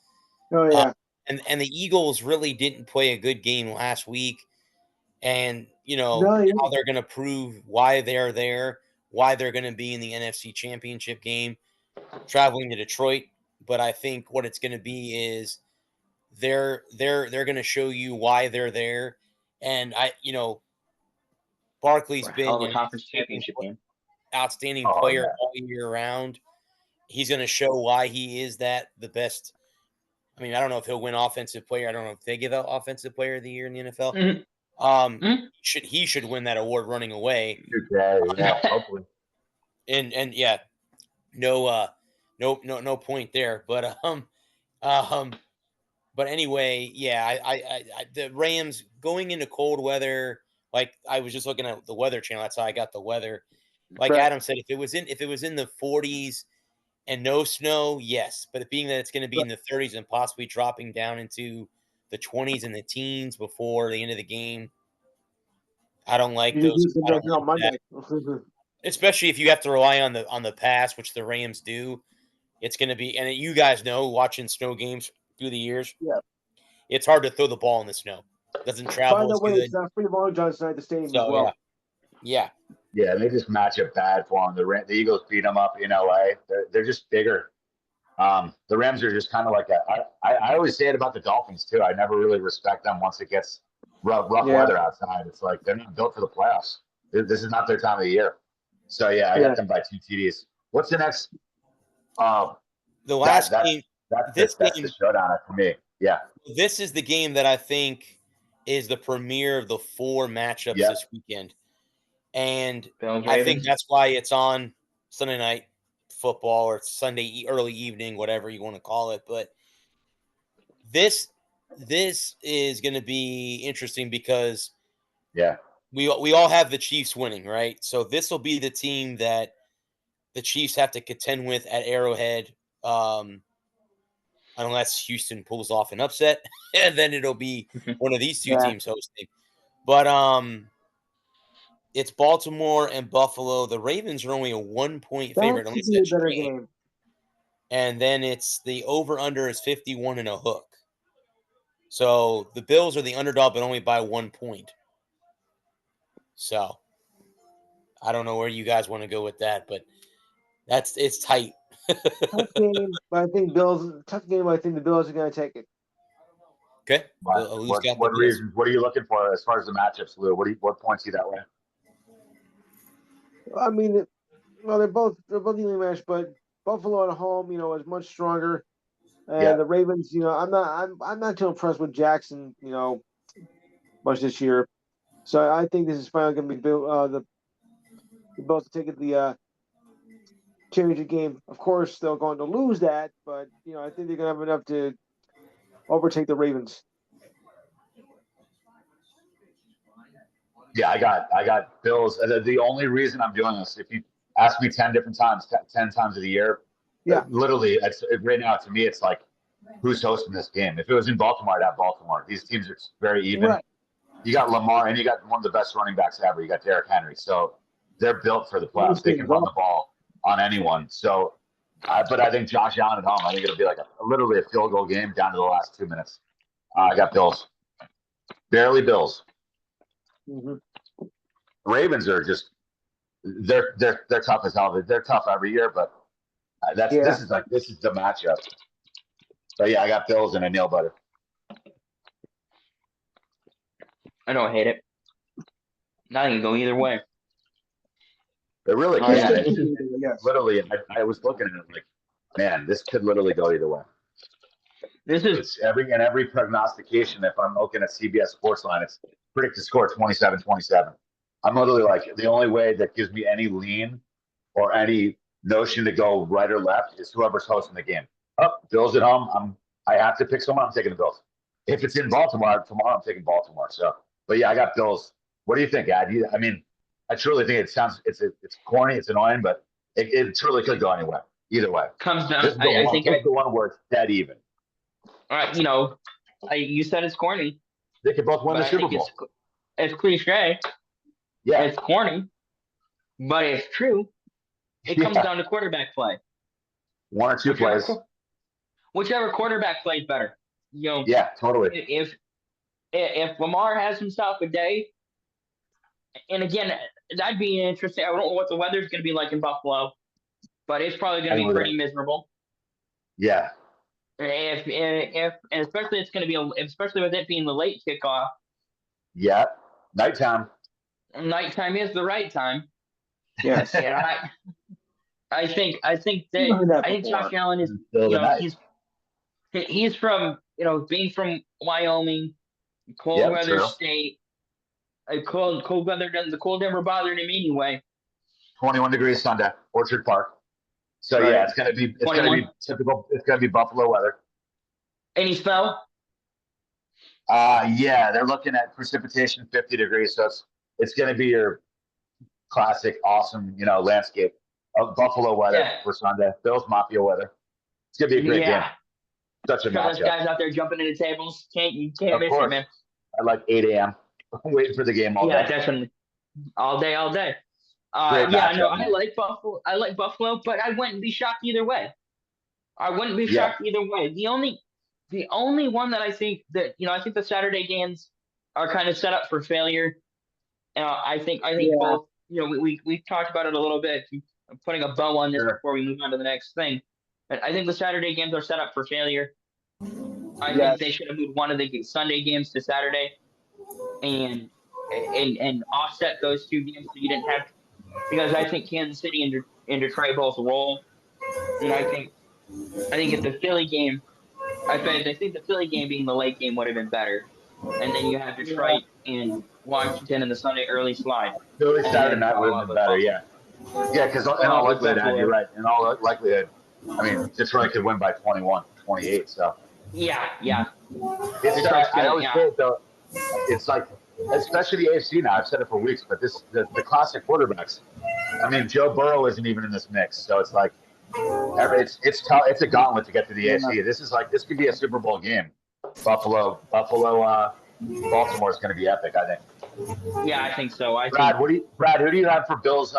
Oh yeah. And the Eagles really didn't play a good game last week, and now they're going to prove why they're there, why they're going to be in the NFC Championship game, traveling to Detroit. But I think what it's going to be is they're going to show you why they're there, and Barkley's been a conference championship game, outstanding player all year round. He's going to show why he is the best. I mean, I don't know if he'll win offensive player. I don't know if they give out offensive player of the year in the NFL. Mm-hmm. He should win that award running away. Yeah, hopefully. And yeah, no point there. But but anyway, yeah, I the Rams going into cold weather. Like I was just looking at the Weather Channel. That's how I got the weather. Like Adam said, if it was in the 40s and no snow, yes. But being that it's going to be in the 30s and possibly dropping down into the 20s and the teens before the end of the game, I don't like those. Especially if you have to rely on the pass, which the Rams do. It's going to be, and you guys know, watching snow games through the years, it's hard to throw the ball in the snow. It doesn't travel. By the way, it's pretty long Johnson at the stadium as well. Yeah. Yeah, they just match up bad for them. The Eagles beat them up in LA. They're just bigger. The Rams are just kind of like I always say it about the Dolphins too. I never really respect them once it gets rough weather outside. It's like they're not built for the playoffs. This is not their time of the year. So I got them by 2 TDs. What's the next? The last game. That's the showdown for me. Yeah. This is the game that I think is the premiere of the 4 matchups this weekend. And I think that's why it's on Sunday Night Football or Sunday early evening, whatever you want to call it. But this is going to be interesting because we all have the Chiefs winning, right? So this will be the team that the Chiefs have to contend with at Arrowhead. Unless Houston pulls off an upset, and then it'll be one of these 2 teams hosting. But it's Baltimore and Buffalo. The Ravens are only a 1-point favorite. That's a better game. And then it's the over-under is 51 and a hook. So the Bills are the underdog, but only by 1 point. So I don't know where you guys want to go with that, but it's tight. Tough game, but I think the Bills are going to take it. Okay. What reasons? What are you looking for as far as the matchups, Lou? What points you that way? I mean, they're both evenly matched, but Buffalo at home, is much stronger. And the Ravens, I'm not too impressed with Jackson, much this year. So I think this is finally going to be the Bills to take it the championship game. Of course, they're going to lose that, but I think they're going to have enough to overtake the Ravens. Yeah, I got Bills. The only reason I'm doing this, if you ask me 10 different times, 10 times of the year, Yeah. Literally, right now to me, it's like who's hosting this game. If it was in Baltimore, I'd have Baltimore. These teams are very even. Right. You got Lamar, and you got one of the best running backs ever. You got Derrick Henry, so they're built for the playoffs. They can run the ball on anyone. So, but I think Josh Allen at home. I think it'll be like literally a field goal game down to the last 2 minutes. I got Bills, barely Bills. Mm-hmm. Ravens are just they're tough as hell. They're tough every year, but this is the matchup. But yeah, I got Bills and a nail butter. I don't hate it. Not can go either way. It really can. Yes. Literally, I was looking at it like, man, this could literally go either way. It's every prognostication. If I'm looking at CBS Sportsline, it's predict the score 27-27. I'm literally like, the only way that gives me any lean or any notion to go right or left is whoever's hosting the game. Bills at home. I have to pick someone. I'm taking the Bills. If it's in Baltimore tomorrow, I'm taking Baltimore. So, but yeah, I got Bills. What do you think, Ad? I mean, I truly think it's corny, it's annoying, but it truly could go anywhere. Either way, comes down. This is the one where it's dead even. All right, you said it's corny. They could both win the Super Bowl. It's cliche. Yeah, it's corny, but it's true. It comes down to quarterback play. One or two plays. Whichever quarterback plays better. Yeah, totally. If Lamar has himself a day, and again, that'd be interesting. I don't know what the weather's going to be like in Buffalo, but it's probably going to be pretty miserable. Yeah. And especially it's going to be especially with it being the late kickoff. Yeah, nighttime. Nighttime is the right time. Yes. And I think Josh Allen is he's from being from Wyoming, cold weather state. Cold weather the cold never bothered him anyway. 21 degrees Sunday, Orchard Park. So yeah, it's gonna be typical. It's gonna be Buffalo weather. Any spell? Yeah, they're looking at precipitation 50 degrees. So it's gonna be your classic, awesome, landscape of Buffalo weather for Sunday. Bills Mafia weather. It's gonna be a great game. Such a matchup. Those guys out there jumping into tables. You can't miss it, man. At like 8 a.m. waiting for the game all day. Yeah, definitely. All day. I like Buffalo. But I wouldn't be shocked either way. The only one that I think that I think the Saturday games are kind of set up for failure. I think both. We talked about it a little bit. I'm putting a bow on this before we move on to the next thing. But I think the Saturday games are set up for failure. I think they should have moved one of the Sunday games to Saturday, and offset those two games so you didn't have, because I think Kansas City and Detroit both roll, and I think if the Philly game, I think the Philly game being the late game would have been better, and then you have Detroit and Washington in the Sunday early slide. Philly Saturday night would have been better, yeah, because in all likelihood, you're right. In all likelihood, I mean, Detroit could win by 21, 28. So yeah. I always say it though. It's like, especially the AFC now. I've said it for weeks, but the classic quarterbacks. I mean, Joe Burrow isn't even in this mix, so it's like it's a gauntlet to get to the AFC. This could be a Super Bowl game. Buffalo, Baltimore is going to be epic, I think. Yeah, I think so. Brad, who do you have for Bills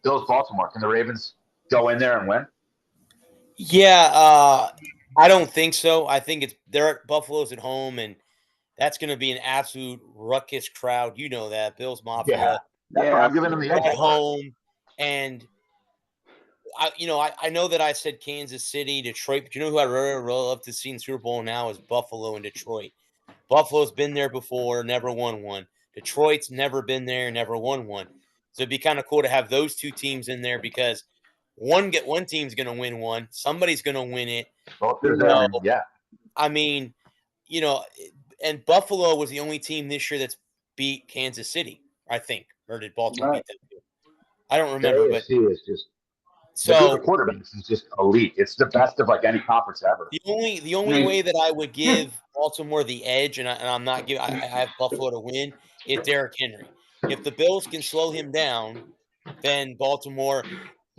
Baltimore? Can the Ravens go in there and win? Yeah, I don't think so. I think Buffalo's at home, and that's going to be an absolute ruckus crowd. You know that. Bills Mafia. Yeah, I'm giving them the edge. At home. And, I know that I said Kansas City, Detroit, but you know who I really love to see in Super Bowl now is Buffalo and Detroit. Buffalo's been there before, never won one. Detroit's never been there, never won one. So it'd be kind of cool to have those two teams in there because one team's going to win one. Somebody's going to win it. Yeah. I mean, and Buffalo was the only team this year that's beat Kansas City, I think. Or did Baltimore beat them too? I don't remember. But is just the quarterbacks is just elite. It's the best of like any conference ever. The only way that I would give Baltimore the edge, and I'm not giving. I have Buffalo to win. Is Derrick Henry. If the Bills can slow him down, then Baltimore.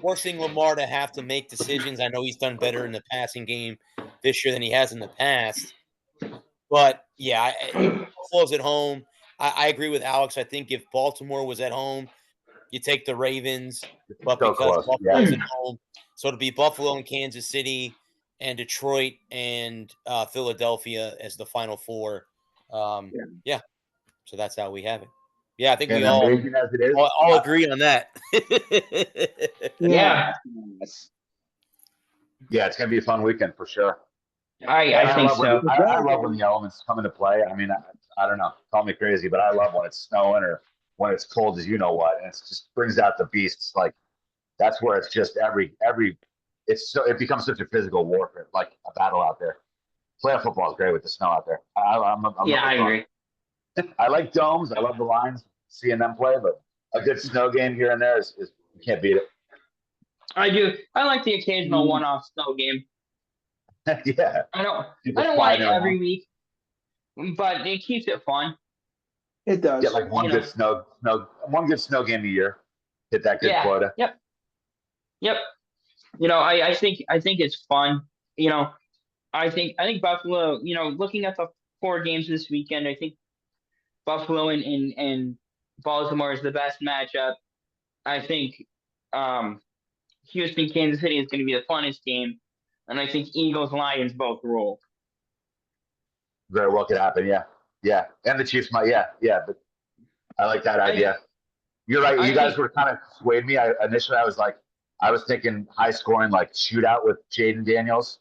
forcing Lamar to have to make decisions. I know he's done better in the passing game this year than he has in the past. But, yeah, Buffalo's at home. I agree with Alex. I think if Baltimore was at home, you take the Ravens. But So because close. Buffalo's Yeah. at home, so it'll be Buffalo and Kansas City and Detroit and Philadelphia as the final four. Yeah. So that's how we have it. Yeah, I think we And all amazing as it is, all agree on that. Yeah. yeah, it's gonna be a fun weekend for sure. I think love so. I love when the elements come into play. I mean, I don't know, call me crazy, but I love when it's snowing or when it's cold as you know what, and it just brings out the beasts. Like that's where it's just it becomes such a physical warfare, like a battle out there. Playoff football is great with the snow out there. I'm I agree. I like domes. I love the Lions, seeing them play, but a good snow game here and there is you can't beat it. I do. I like the occasional one-off snow game. Yeah. I don't want it every week, but it keeps it fun. It does. Get like one good snow game a year. Hit that good quota. Yep. I think it's fun. I think Buffalo. Looking at the 4 games this weekend, I think Buffalo and Baltimore is the best matchup. I think Houston, Kansas City is going to be the funnest game, and I think Eagles, Lions both roll. Very well could happen, yeah, and the Chiefs might, yeah. But I like that idea. You're right. You guys were kind of swayed me. Initially I was thinking high scoring like shootout with Jaden Daniels,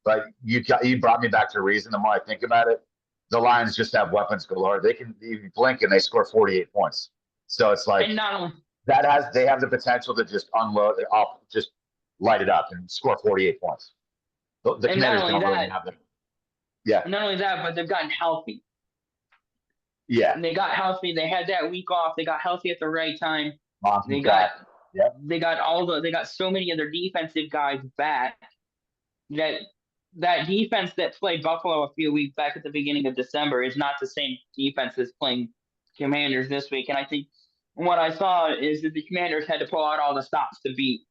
but you brought me back to reason. The more I think about it, the Lions just have weapons galore. They can even blink and they score 48 points. So it's like they have the potential to just unload it off, just light it up and score 48 points. The Commanders don't really have them. Yeah. And not only that, but they've gotten healthy. Yeah. And they got healthy. They had that week off. They got healthy at the right time. They got so many of their defensive guys back that defense that played Buffalo a few weeks back at the beginning of December is not the same defense as playing Commanders this week. And I think what I saw is that the Commanders had to pull out all the stops to beat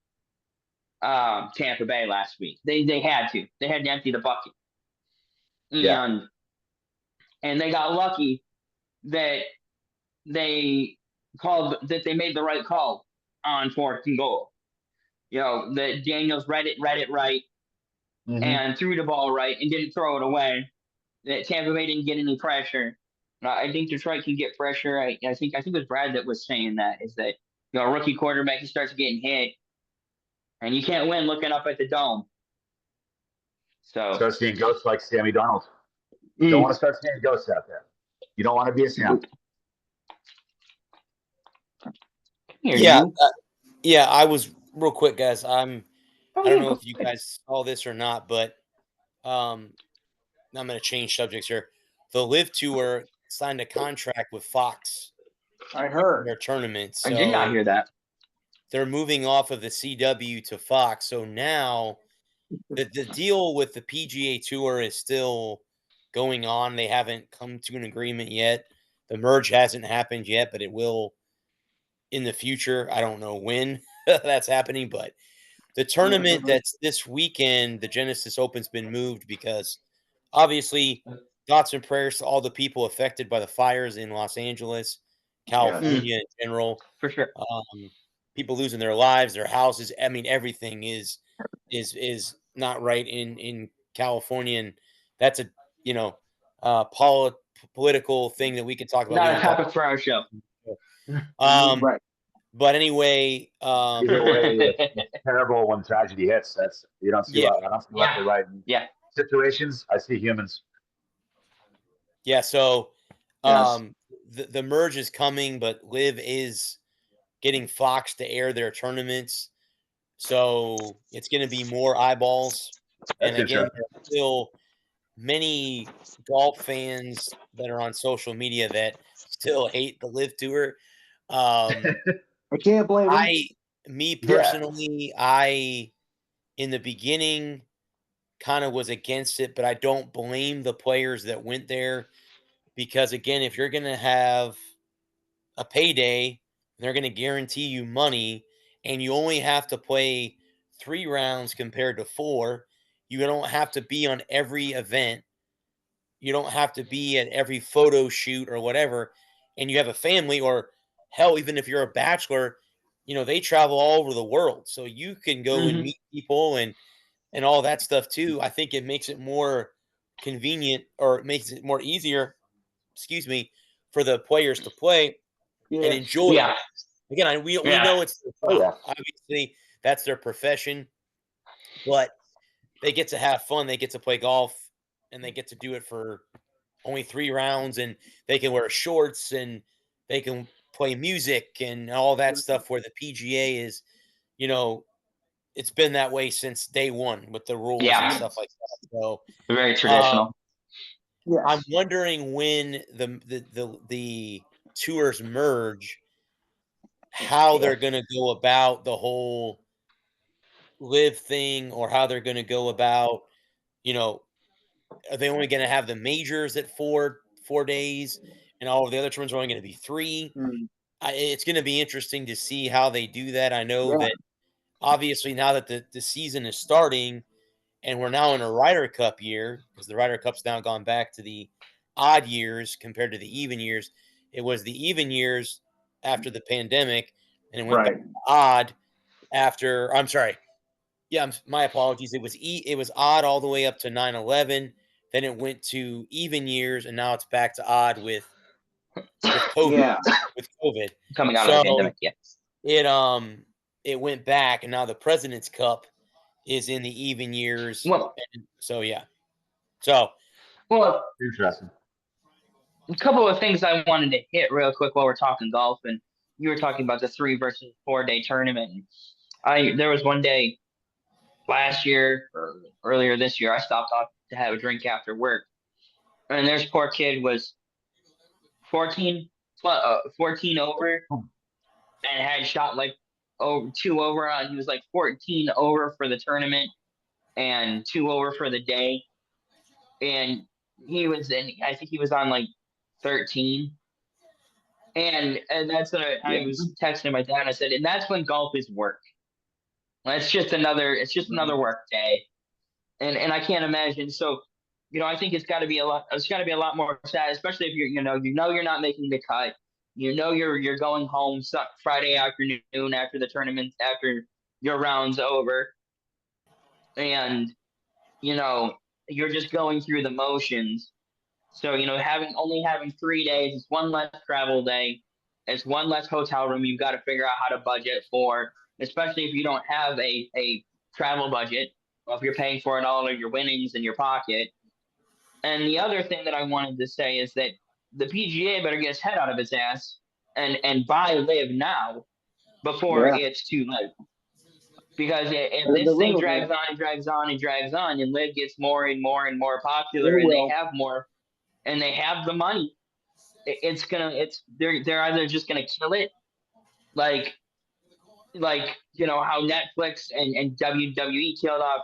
Tampa Bay last week. They had to. They had to empty the bucket. And they got lucky that they made the right call on 4th and goal. That Daniels read it right and threw the ball right and didn't throw it away. That Tampa Bay didn't get any pressure. I think Detroit can get pressure. I think it was Brad that was saying that, is that a rookie quarterback, he starts getting hit, and you can't win looking up at the dome. So start seeing ghosts like Sammy Darnold. Don't want to start seeing ghosts out there. You don't want to be a Sam. Yeah. I was real quick, guys. I don't know if you guys saw this or not, but I'm going to change subjects here. The Live Tour signed a contract with Fox. I heard their tournament. So I did not hear that. They're moving off of the CW to Fox. So now the deal with the PGA Tour is still going on. They haven't come to an agreement yet. The merge hasn't happened yet, but it will in the future. I don't know when that's happening, but the tournament that's this weekend, the Genesis Open's been moved because obviously thoughts and prayers to all the people affected by the fires in Los Angeles, California in general. For sure. People losing their lives, their houses. I mean, everything is not right in California, and that's a political thing that we could talk about. Not a topic for our show. right. But anyway, either way, it's terrible when tragedy hits. That's I don't see left or right. Situations, I see humans. Yeah, so the merge is coming, but Live is getting Fox to air their tournaments. So it's going to be more eyeballs. And again, there's still many golf fans that are on social media that still hate the Live Tour. I can't blame them. Me personally, I in the beginning kind of was against it, but I don't blame the players that went there because again, if you're going to have a payday, they're going to guarantee you money, and you only have to play 3 rounds compared to 4. You don't have to be on every event. You don't have to be at every photo shoot or whatever. And you have a family, or hell, even if you're a bachelor, they travel all over the world. So you can go and meet people and all that stuff too. I think it makes it more convenient, or it makes it more easier, for the players to play and enjoy it. Again, we know it's their job. Obviously, that's their profession, but they get to have fun. They get to play golf, and they get to do it for only 3 rounds, and they can wear shorts, and they can play music and all that stuff, where the PGA is, it's been that way since day one with the rules and stuff like that. So very traditional. I'm wondering when the tours merge, how they're going to go about the whole live thing, or how they're going to go about, are they only going to have the majors at 4 days, and all of the other tournaments are only going to be 3? It's going to be interesting to see how they do that. I know that obviously now that the season is starting, and we're now in a Ryder Cup year, because the Ryder Cup's now gone back to the odd years compared to the even years. It was the even years after the pandemic, and it went back to odd after. I'm sorry. Yeah, my apologies. It was odd all the way up to 9/11. Then it went to even years, and now it's back to odd with COVID. With COVID coming out of the pandemic, it went back, and now the President's Cup is in the even years. Well, interesting. A couple of things I wanted to hit real quick while we're talking golf, and you were talking about the 3 versus 4 day tournament. There was one day last year or earlier this year, I stopped off to have a drink after work, and this poor kid was 14 over, and had shot like 2 over on. He was like 14 over for the tournament and 2 over for the day, and I think he was on like 13. And that's what I was texting my dad. I said, and that's when golf is work. It's just another work day. And I can't imagine. So, I think it's got to be a lot more sad, especially if you're not making the cut. You're going home Friday afternoon after the tournament, after your round's over. And, you're just going through the motions. So, only having 3 days, it's one less travel day. It's one less hotel room you've got to figure out how to budget for, especially if you don't have a travel budget, or if you're paying for it all of your winnings in your pocket. And the other thing that I wanted to say is that the PGA better get its head out of its ass and buy Live now before it's too late. Because if this thing drags on, and Live gets more and more and more popular, and they have more, and they have the money, they're either just gonna kill it, like how Netflix and WWE killed off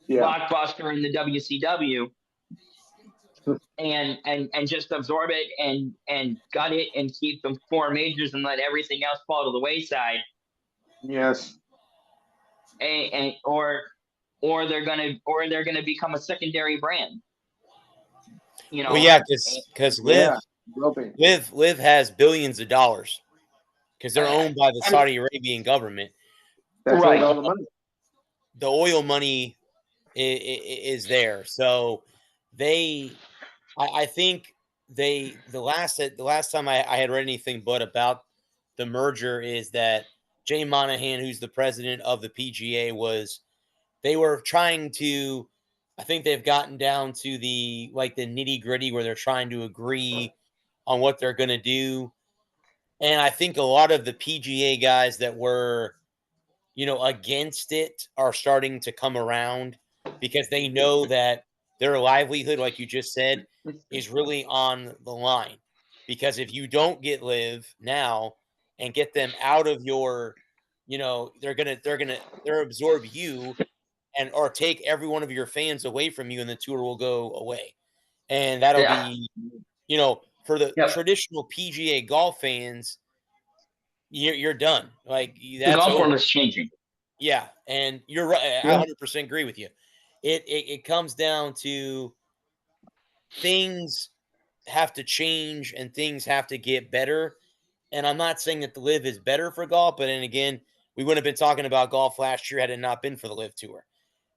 Blockbuster and the WCW, and just absorb it and gut it and keep them 4 majors and let everything else fall to the wayside. Yes. Or they're gonna become a secondary brand. Well, yeah, because Live has billions of dollars, because they're owned by the Saudi Arabian government. That's right. All the money. The oil money is there, so I think the last time I had read anything but about the merger is that Jay Monahan, who's the president of the PGA, they were trying to. I think they've gotten down to the nitty gritty where they're trying to agree on what they're going to do. And I think a lot of the PGA guys that were, against it are starting to come around, because they know that their livelihood, like you just said, is really on the line. Because if you don't get Live now and get them out of your, they're absorb you or take every one of your fans away from you, and the tour will go away. And that'll be, for the traditional PGA golf fans, you're done. Like The that's golf over. form is changing. Yeah, and you're right. I 100% agree with you. It comes down to things have to change and things have to get better. And I'm not saying that the Live is better for golf, but then again, we wouldn't have been talking about golf last year had it not been for the Live Tour.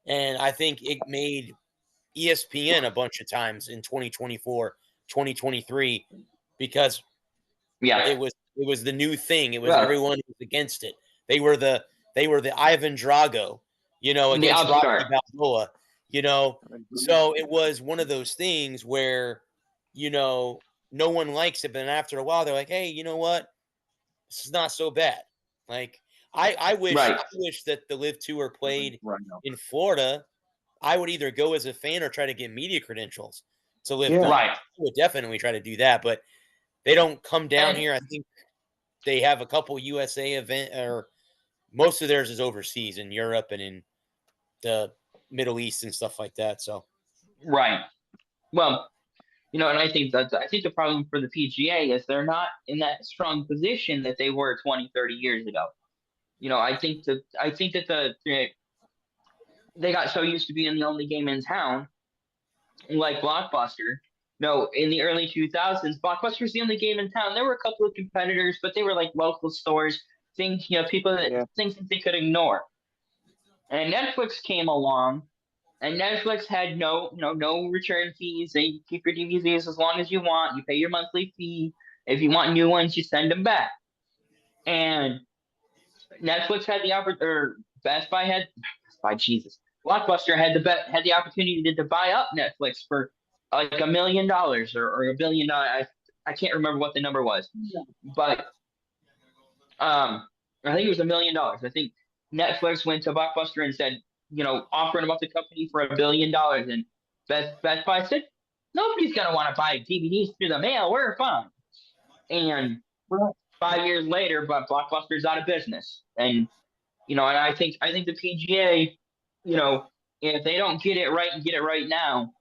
And I think it made ESPN a bunch of times in 2024, 2023, because it was the new thing. It was everyone was against it. They were the Ivan Drago, against Rocky Balboa, So it was one of those things where, no one likes it, but then after a while they're like, hey, you know what? This is not so bad. Like I wish that the Live Tour played in Florida. I would either go as a fan or try to get media credentials to Live golf. I would definitely try to do that, but they don't come down here. I think they have a couple USA event, or most of theirs is overseas in Europe and in the Middle East and stuff like that. So, well, and I think the problem for the PGA is they're not in that strong position that they were 20, 30 years ago. I think that they got so used to being the only game in town, like Blockbuster. No, in the early 2000s, Blockbuster was the only game in town. There were a couple of competitors, but they were like local stores, things things that they could ignore. And Netflix came along, and Netflix had no return fees. They keep your DVDs as long as you want. You pay your monthly fee. If you want new ones, you send them back. And Netflix had the opportunity, or Blockbuster had the opportunity to buy up Netflix for like $1 million or $1 billion. I can't remember what the number was, but I think it was $1 million. I think Netflix went to Blockbuster and said, offering about the company for $1 billion, and Best Buy said, nobody's gonna want to buy DVDs through the mail. We're fine. And 5 years later, but Blockbuster's out of business, and and I think the PGA, if they don't get it right and get it right now,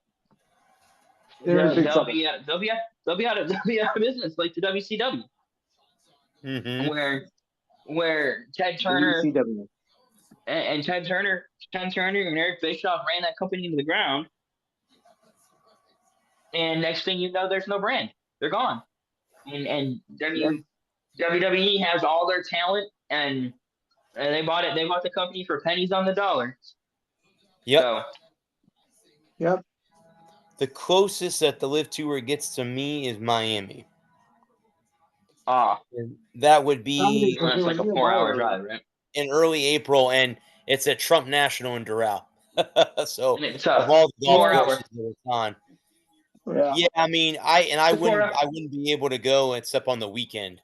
they'll be out of business, like the WCW, where Ted Turner and Ted Turner and Eric Bischoff ran that company to the ground, and next thing you know, there's no brand. They're gone, and WWE has all their talent, and they bought it. They bought the company for pennies on the dollar. Yep. So, yep. The closest that the Live Tour gets to me is Miami. That would be like a 4-hour drive, right? In early April, and it's at Trump National in Doral. So of all the golf courses that it's on. Yeah, I mean, I wouldn't be able to go except on the weekend.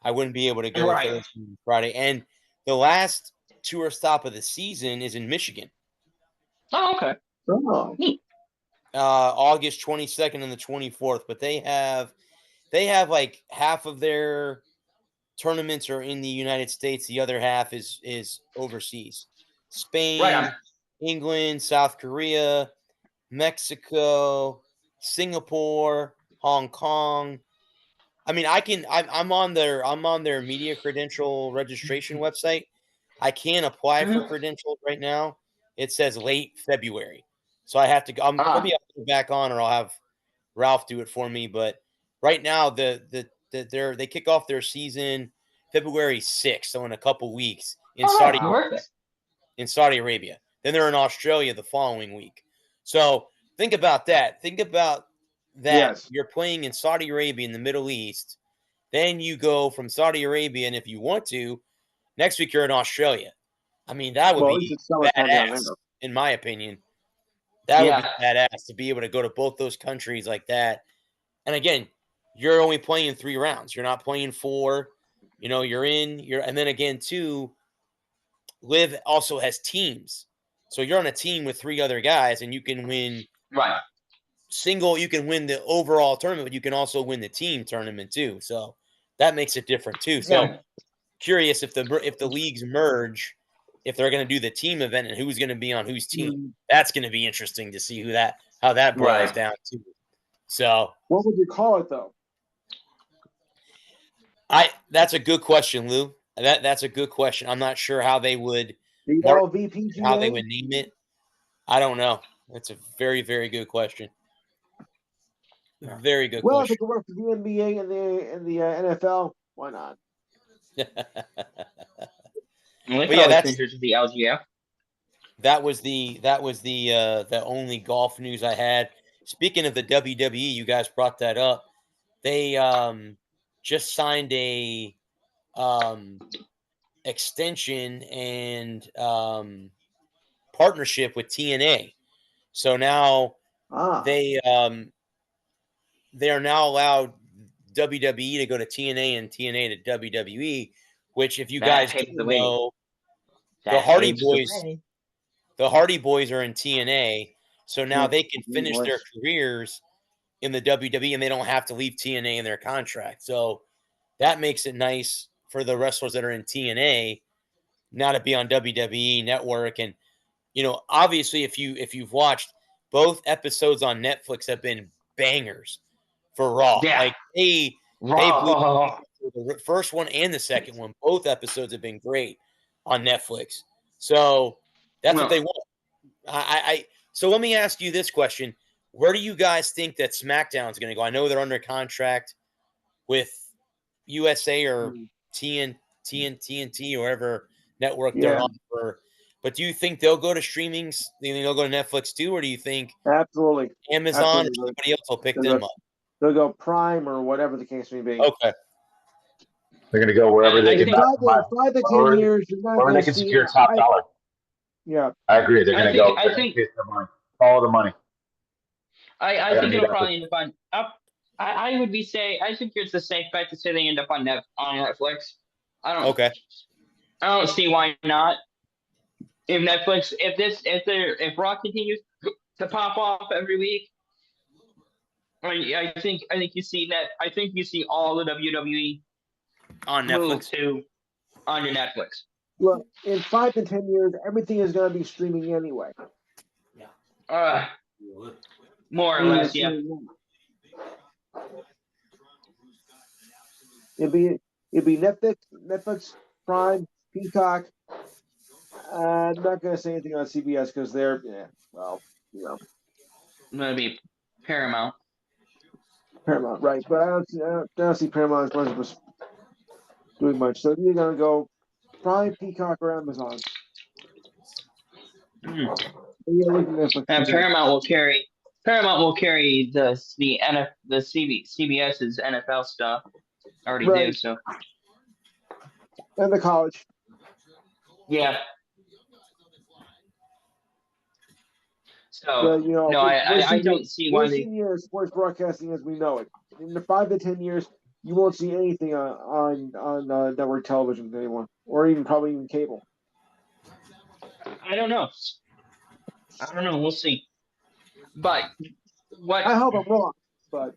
I wouldn't be able to go Thursday and Friday. And the last tour stop of the season is in Michigan. Oh, okay. Oh. Neat. August 22nd and the 24th, but they have like half of their tournaments are in the United States. The other half is overseas. Spain, England, South Korea, Mexico, Singapore, Hong Kong. I mean, I'm on their media credential registration website. I can't apply for credentials right now. It says late February. So I have to go. Maybe I'll go back on, or I'll have Ralph do it for me. But right now, they kick off their season February 6th, so in a couple weeks in Saudi Arabia. Then they're in Australia the following week. So think about that. Think about that. Yes. You're playing in Saudi Arabia in the Middle East. Then you go from Saudi Arabia, and if you want to, next week you're in Australia. I mean, that would be badass, in my opinion. That would be badass to be able to go to both those countries like that. And again, you're only playing 3 rounds. You're not playing 4. And then again, too, Live also has teams. So you're on a team with 3 other guys, and you can win single. You can win the overall tournament, but you can also win the team tournament too. So that makes it different too. So curious if the leagues merge, if they're going to do the team event and who's going to be on whose team. That's going to be interesting to see how that boils down too. So what would you call it though? That's a good question, Lou. That's a good question. I'm not sure how they would The LVPGA? how they would name it. I don't know. That's a very, very good question. Very good Well, question. if it could work for the NBA and the NFL, why not? Well, that's interesting. The LGF. That was the only golf news I had. Speaking of the WWE, you guys brought that up. They just signed a extension and partnership with TNA. So now they are now allowed WWE to go to TNA and TNA to WWE, which if you guys don't know, the Hardy Boys are in TNA, so now they can finish their careers in the WWE and they don't have to leave TNA in their contract. So that makes it nice for the wrestlers that are in TNA now to be on WWE Network. And obviously if you've watched, both episodes on Netflix have been bangers for Raw. Yeah. Like they blew the first one and the second one. Both episodes have been great on Netflix. So that's what they want. So let me ask you this question. Where do you guys think that SmackDown is going to go? I know they're under contract with USA or TNT or whatever network they're on for. But do you think they'll go to streamings? Do you think they'll go to Netflix too? Or do you think absolutely Amazon or somebody else will pick them up? They'll go Prime or whatever the case may be. Okay. They're going to go wherever they can. 5 to 10 years, you're not going to can see secure top dollar. Yeah. I agree. They're going to go. I think chase the money. Follow the money. I think it'll probably end up on. I would say I think it's a safe bet to say they end up on Netflix. I don't see why not. If Netflix, if Raw continues to pop off every week, I think you see that. I think you see all the WWE on Netflix too on your Netflix. Well, in 5 to 10 years, everything is going to be streaming anyway. More or less, yeah. It'd be Netflix, Prime, Peacock. I'm not going to say anything on CBS because they're It'd be Paramount. Paramount, right? But I don't see Paramount as doing much. So you're going to go Prime, Peacock, or Amazon. And Paramount will carry the CBS's NFL stuff. Already do so. And the college. Yeah. So I don't see why they. Years sports broadcasting as we know it. In the 5 to 10 years, you won't see anything on network television anymore, or probably even cable. I don't know. We'll see. But what? I hope I'm wrong. But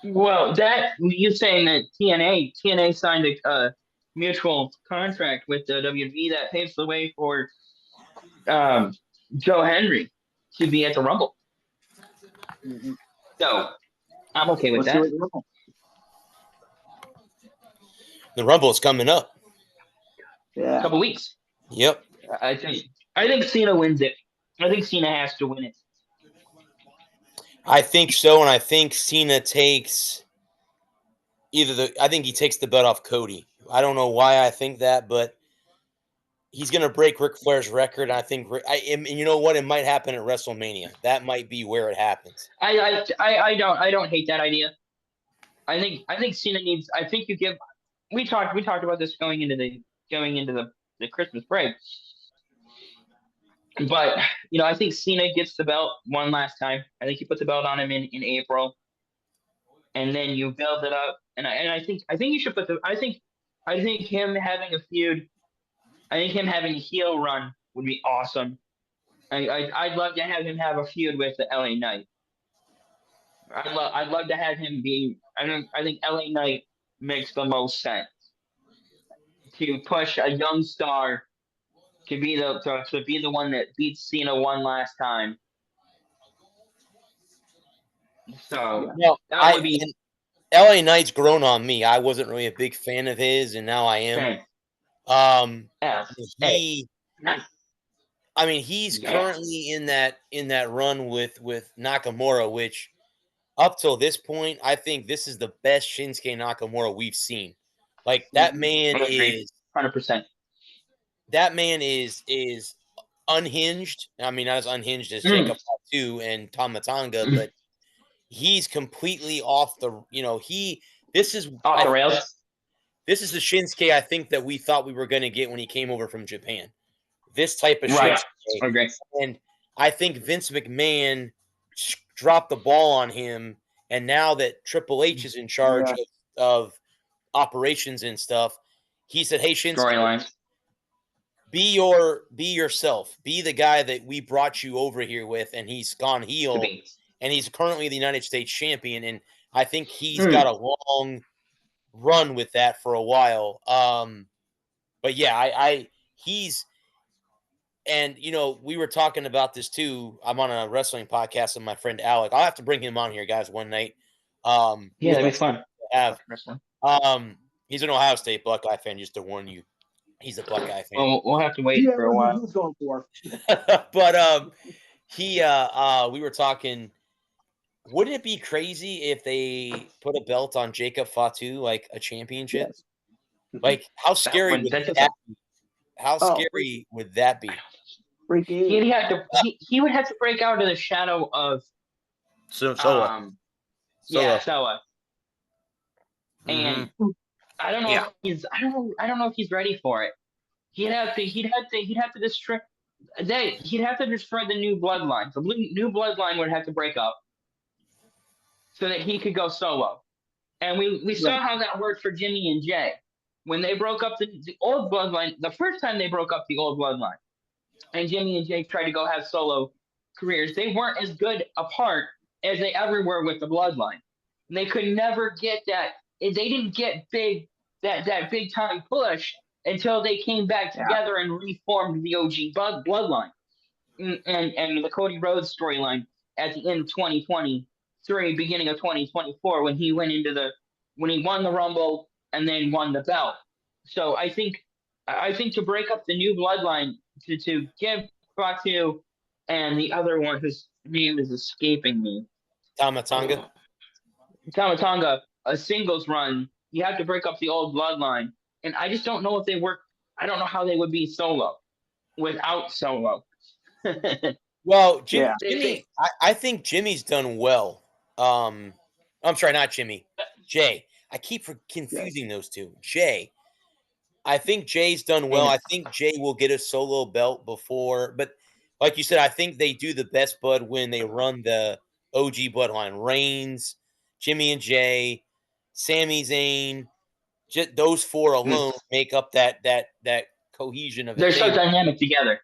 that you're saying that TNA signed a mutual contract with the WWE that paves the way for Joe Henry to be at the Rumble. Mm-hmm. So I'm okay with that. The Rumble is coming up. Yeah, a couple weeks. Yep. I think Cena wins it. I think Cena has to win it. I think so, and I think Cena takes I think he takes the belt off Cody. I don't know why I think that, but he's going to break Ric Flair's record. I think, and you know what? It might happen at WrestleMania. That might be where it happens. I don't hate that idea. I think Cena needs. I think you give. We talked about this going into the Christmas break. But I think Cena gets the belt one last time. I think you put the belt on him in April, and then you build it up. And I think you should put I think him having a feud. I think him having a heel run would be awesome. I'd love to have him have a feud with the LA Knight. I'd love to have him be. I think LA Knight makes the most sense to push a young star to be the one that beats Cena one last time. So that would be. LA Knight's grown on me. I wasn't really a big fan of his, and now I am. He's currently in that run with Nakamura, which up till this point, I think this is the best Shinsuke Nakamura we've seen. Like that man is 100%. That man is unhinged. I mean, not as unhinged as Jacob Fatu and Tama Tonga, but he's completely off the. This is off the rails. This is the Shinsuke I think that we thought we were going to get when he came over from Japan. This type of Shinsuke. Okay. And I think Vince McMahon dropped the ball on him, and now that Triple H is in charge of operations and stuff, he said, "Hey, Shinsuke, be yourself. Be the guy that we brought you over here with," and he's gone heel, and he's currently the United States champion, and I think he's got a long run with that for a while. But yeah, he's, and we were talking about this too. I'm on a wrestling podcast with my friend Alec. I'll have to bring him on here, guys, one night. That'd be fun. He's an Ohio State Buckeye fan, just to warn you. He's a Buckeye fan. Well, we'll have to wait for a while. He's going for. But we were talking. Wouldn't it be crazy if they put a belt on Jacob Fatu, like a championship? Yes. Like how scary would that be? How scary would that be? He would have to break out of the shadow of Soa. Soa. And I don't know if he's I don't know if he's ready for it. He'd have to destroy the new bloodline. The new bloodline would have to break up so that he could go solo. And we saw how that worked for Jimmy and Jay. When they broke up the old bloodline, the first time they broke up the old bloodline, and Jimmy and Jay tried to go have solo careers, they weren't as good apart as they ever were with the bloodline. And they could never get that. They didn't get that big time push until they came back together and reformed the OG bloodline. And the Cody Rhodes storyline at the end of 2023, beginning of 2024, when he won the Rumble and then won the belt. So I think to break up the new bloodline, to give Fatu and the other one whose name is escaping me, Tama Tonga, a singles run, you have to break up the old bloodline. And I just don't know if they work. I don't know how they would be solo without Solo. Well, Jimmy, I think Jimmy's done well. I'm sorry, not Jimmy, Jay. I keep confusing those two. Jay. I think Jay's done well. I think Jay will get a solo belt before. But like you said, I think they do the best bud when they run the OG bloodline. Reigns, Jimmy and Jay, Sami Zayn. Just those four alone make up that cohesion of it. They're so dynamic together.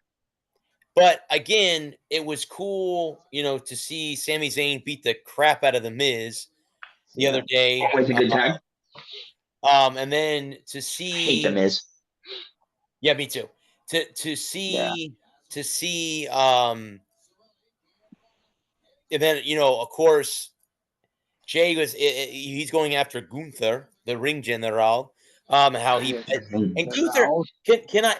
But again, it was cool, to see Sami Zayn beat the crap out of The Miz the other day. Always a good time. And then to see, I hate The Miz. Yeah, me too. To see, and then of course, Jay he's going after Gunther, the ring general. How he and Gunther can I?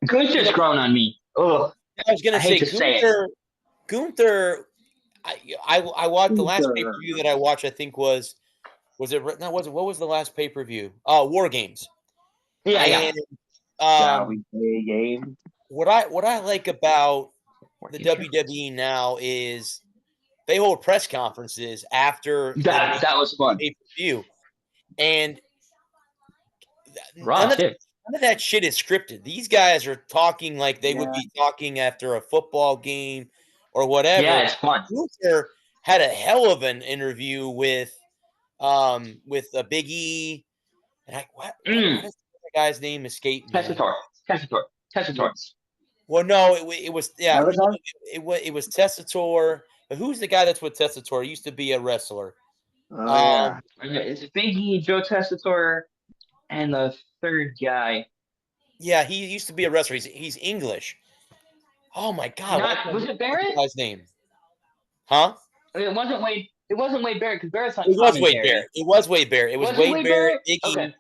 Gunther's grown on me. Oh, I was gonna say Gunther. I watched the last pay-per-view that I watched. I think was it? No, was it? What was the last pay-per-view? War Games. Yeah. We play a game. What I like about the WWE now is they hold press conferences after that was fun pay-per-view, and none of that shit is scripted. These guys are talking like they would be talking after a football game or whatever. Yeah, it's fun. Luther had a hell of an interview with a Big E. And what is the guy's name? Escaped me. Testator. Well, no, it was it was Testator. But who's the guy that's with Testator? He used to be a wrestler. It's Big E, Joe Testator, and the third guy. Yeah, he used to be a wrestler. He's English. Oh my God! Was it Barrett? Guy's name? Huh? It wasn't Wade. It wasn't Wade Barrett because Barrett's on It was commentary. Wade Barrett. It was Wade Barrett. It was Wade Barrett, Big E, Okay.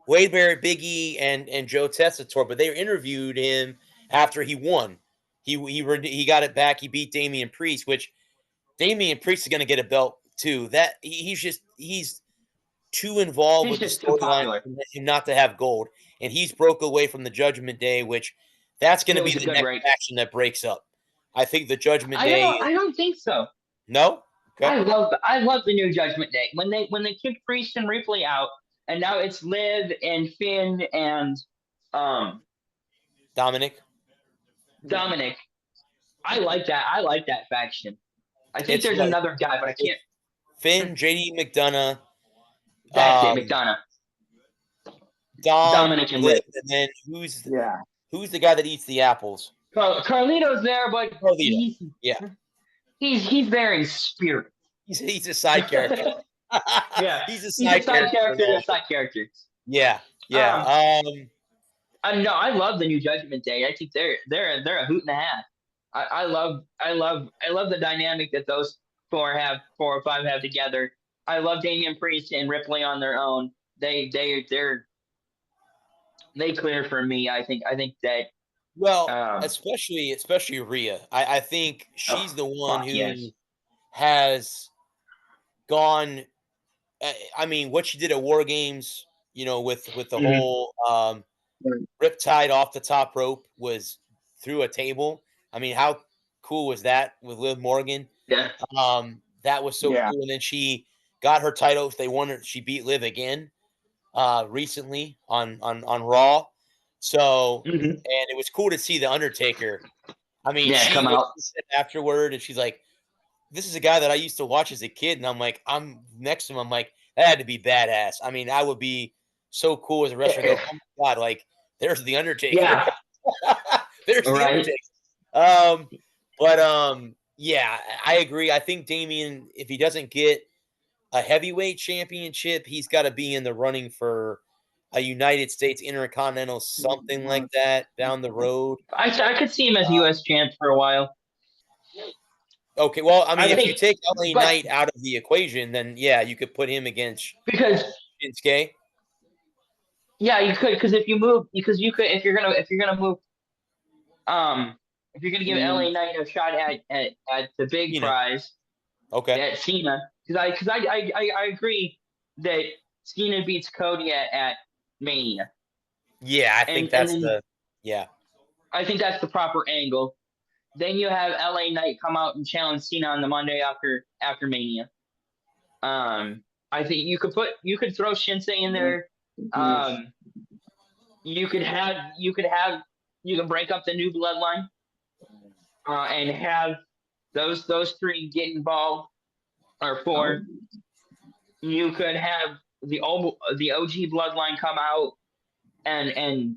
Wade Barrett, Big E, and Joe Tessitore. But they interviewed him after he won. He got it back. He beat Damian Priest, which Damian Priest is going to get a belt too. That he's too involved He's with the just too storyline popular. for him not to have gold, and he's broke away from the Judgment Day, which that's going to be the next faction that breaks up. I think the Judgment Day. I don't think so. No. Okay. I love the new Judgment Day when they kicked Priest and Ripley out, and now it's Liv and Finn and Dominic. I like that. I like that faction. I think there's another guy, but I can't. Finn, JD McDonough. That's it, McDonough. Dominic and Liv. And then who's the guy that eats the apples? Carlito's there, but he's very spirit. He's a side character. He's a side character. Yeah. No, I love the new Judgment Day. I think they're a hoot and a half. I love the dynamic that those four or five have together. I love Damian Priest and Ripley on their own. They clear for me. I think that. Well, especially Rhea. I think she's the one who has gone. I mean, what she did at War Games, with the whole riptide off the top rope was through a table. I mean, how cool was that with Liv Morgan? Yeah. That was so cool. And then she got her title. They won her. She beat Liv again recently on Raw. So, and it was cool to see the Undertaker. I mean, she come out afterward, and she's like, "This is a guy that I used to watch as a kid." And I'm like, I'm next to him. I'm like, that had to be badass. I mean, I would be so cool as a wrestler. Go, oh my God, like there's the Undertaker. Yeah. There's the Undertaker. Yeah, I agree. I think Damian, if he doesn't get a heavyweight championship, he's got to be in the running for a United States Intercontinental, something like that down the road. I could see him as U.S. champ for a while. Okay, well, I mean, if you take LA Knight out of the equation, then yeah, you could put him against Shinsuke. Yeah, you could, because if you're gonna move, if you're gonna give LA Knight a shot at the big prize, at Cena, because I agree that Cena beats Cody at Mania. Yeah, I think that's I think that's the proper angle. Then you have LA Knight come out and challenge Cena on the Monday after Mania. I think you could throw Shinsuke in there. You can break up the new bloodline, and have those three get involved, or four. You could have the OG bloodline come out and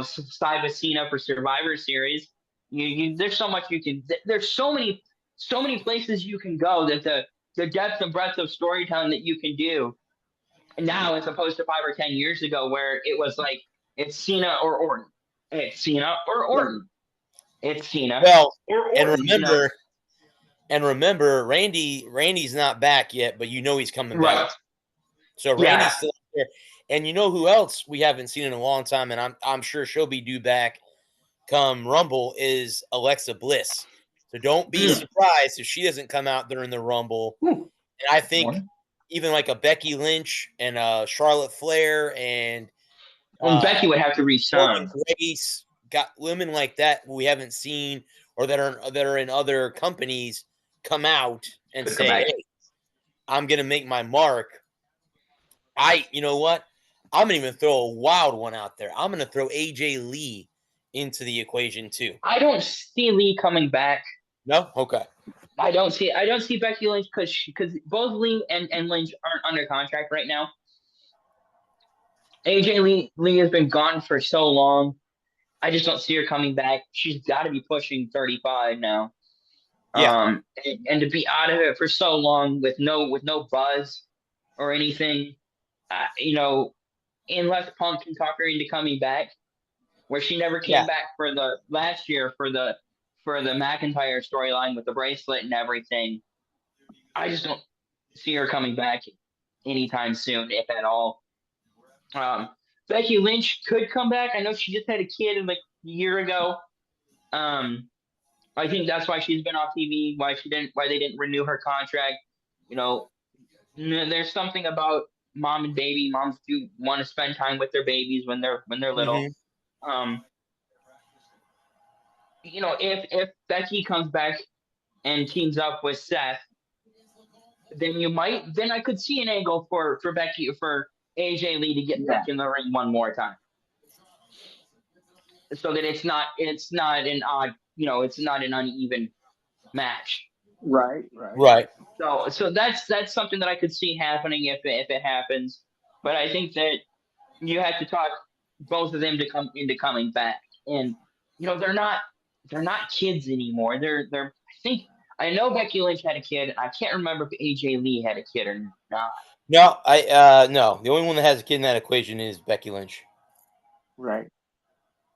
side with Cena for Survivor Series. There's so much you can. There's so many places you can go, that the depth and breadth of storytelling that you can do now, as opposed to 5 or 10 years ago, where it was like, it's Cena or Orton. It's Cena or Orton. It's Cena. Well, or Orton, and remember, Randy's not back yet, but he's coming back. So Randy's still there. And you know who else we haven't seen in a long time, and I'm sure she'll be due back come Rumble, is Alexa Bliss. So don't be surprised if she doesn't come out during the Rumble. And I think even like a Becky Lynch and a Charlotte Flair and Becky would have to resign. Grace, got women like that we haven't seen, or that are in other companies, come out and say, "Hey, I'm gonna make my mark." You know what? I'm gonna even throw a wild one out there. I'm gonna throw AJ Lee into the equation too. I don't see Lee coming back. No? Okay. I don't see Becky Lynch, because both Lee and Lynch aren't under contract right now. AJ Lee has been gone for so long. I just don't see her coming back. She's got to be pushing 35 now. Yeah. And to be out of it for so long with no buzz or anything, unless Punk can talk her into coming back, where she never came back for the last year for the McIntyre storyline with the bracelet and everything. I just don't. see her coming back anytime soon, if at all. Becky Lynch could come back. I know she just had a kid like a year ago. I think that's why she's been off TV. Why they didn't renew her contract. You know, there's something about mom and baby. Moms do want to spend time with their babies when they're little. You know, if Becky comes back and teams up with Seth, then I could see an angle for AJ Lee to get back in the ring one more time, so that it's not an odd, it's not an uneven match. Right. So that's something that I could see happening if it happens. But I think that you have to talk both of them to come into coming back, and they're not kids anymore. I know Becky Lynch had a kid. I can't remember if AJ Lee had a kid or not. No, no. The only one that has a kid in that equation is Becky Lynch. Right.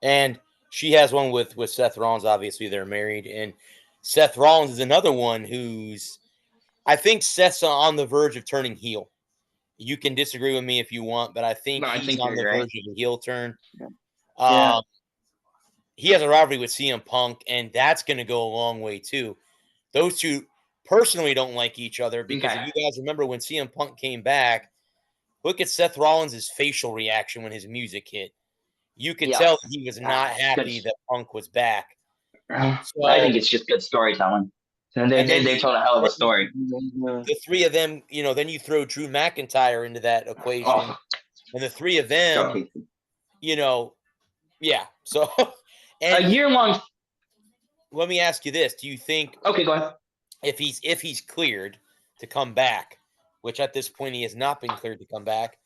And she has one with Seth Rollins. Obviously, they're married, and Seth Rollins is another one who's. I think Seth's on the verge of turning heel. You can disagree with me if you want, but I think he's on the verge of a heel turn. Yeah. He has a rivalry with CM Punk, and that's going to go a long way too. Those two personally don't like each other because if you guys remember when CM Punk came back, look at Seth Rollins' facial reaction when his music hit. You could tell that he was not happy that Punk was back. So, I think it's just good storytelling. And they told a hell of a story. The three of them, then you throw Drew McIntyre into that equation. And the three of them, yeah. So a year-long. Let me ask you this. Do you think go ahead. If he's cleared to come back, which at this point he has not been cleared to come back,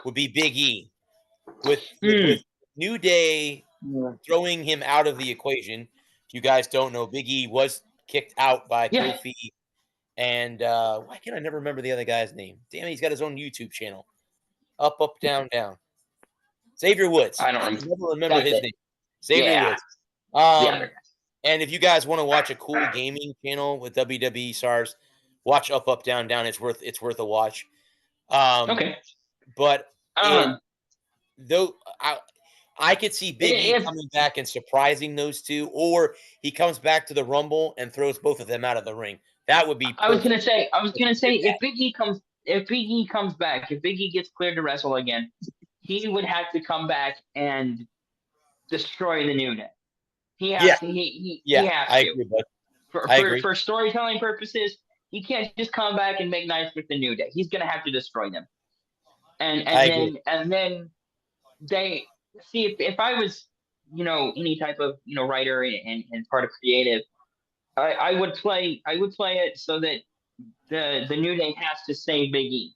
would be Big E. With New Day throwing him out of the equation. If you guys don't know, Big E was kicked out by Kofi. And why can't I never remember the other guy's name? Damn it, he's got his own YouTube channel. Up, down, down. Xavier Woods. I don't remember his name. Xavier Woods. And if you guys want to watch a cool gaming channel with WWE stars, watch Up, Down, Down. It's worth a watch. But though I could see Big E coming back and surprising those two, or he comes back to the Rumble and throws both of them out of the ring. That would be perfect. I was gonna say if Big E comes back, if Big E gets cleared to wrestle again, he would have to come back and destroy the New Day. He has to. I agree, bud. For storytelling purposes, he can't just come back and make nice with the New Day. He's gonna have to destroy them. And then they see if I was any type of writer and part of creative, I would play it so that the New Day has to save Big E,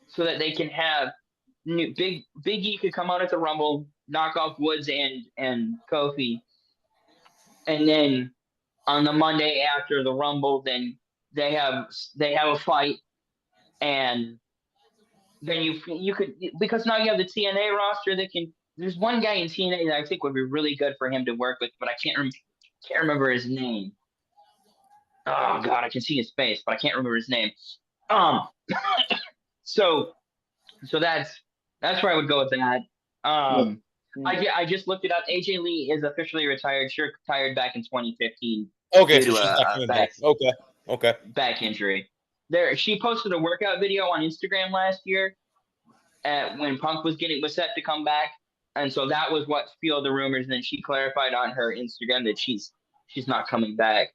so that they can have Big E could come out at the Rumble, knock off Woods and Kofi. And then on the Monday after the Rumble, then they have a fight, and then you could, because now you have the TNA roster that can. There's one guy in TNA that I think would be really good for him to work with, but I can't remember his name. Oh God, I can see his face, but I can't remember his name. So that's where I would go with that. I just looked it up. AJ Lee is officially retired. She retired back in 2015. Okay, so she's not coming back. Okay. Back injury. She posted a workout video on Instagram last year when Punk was set to come back, and so that was what fueled the rumors. And then she clarified on her Instagram that she's not coming back.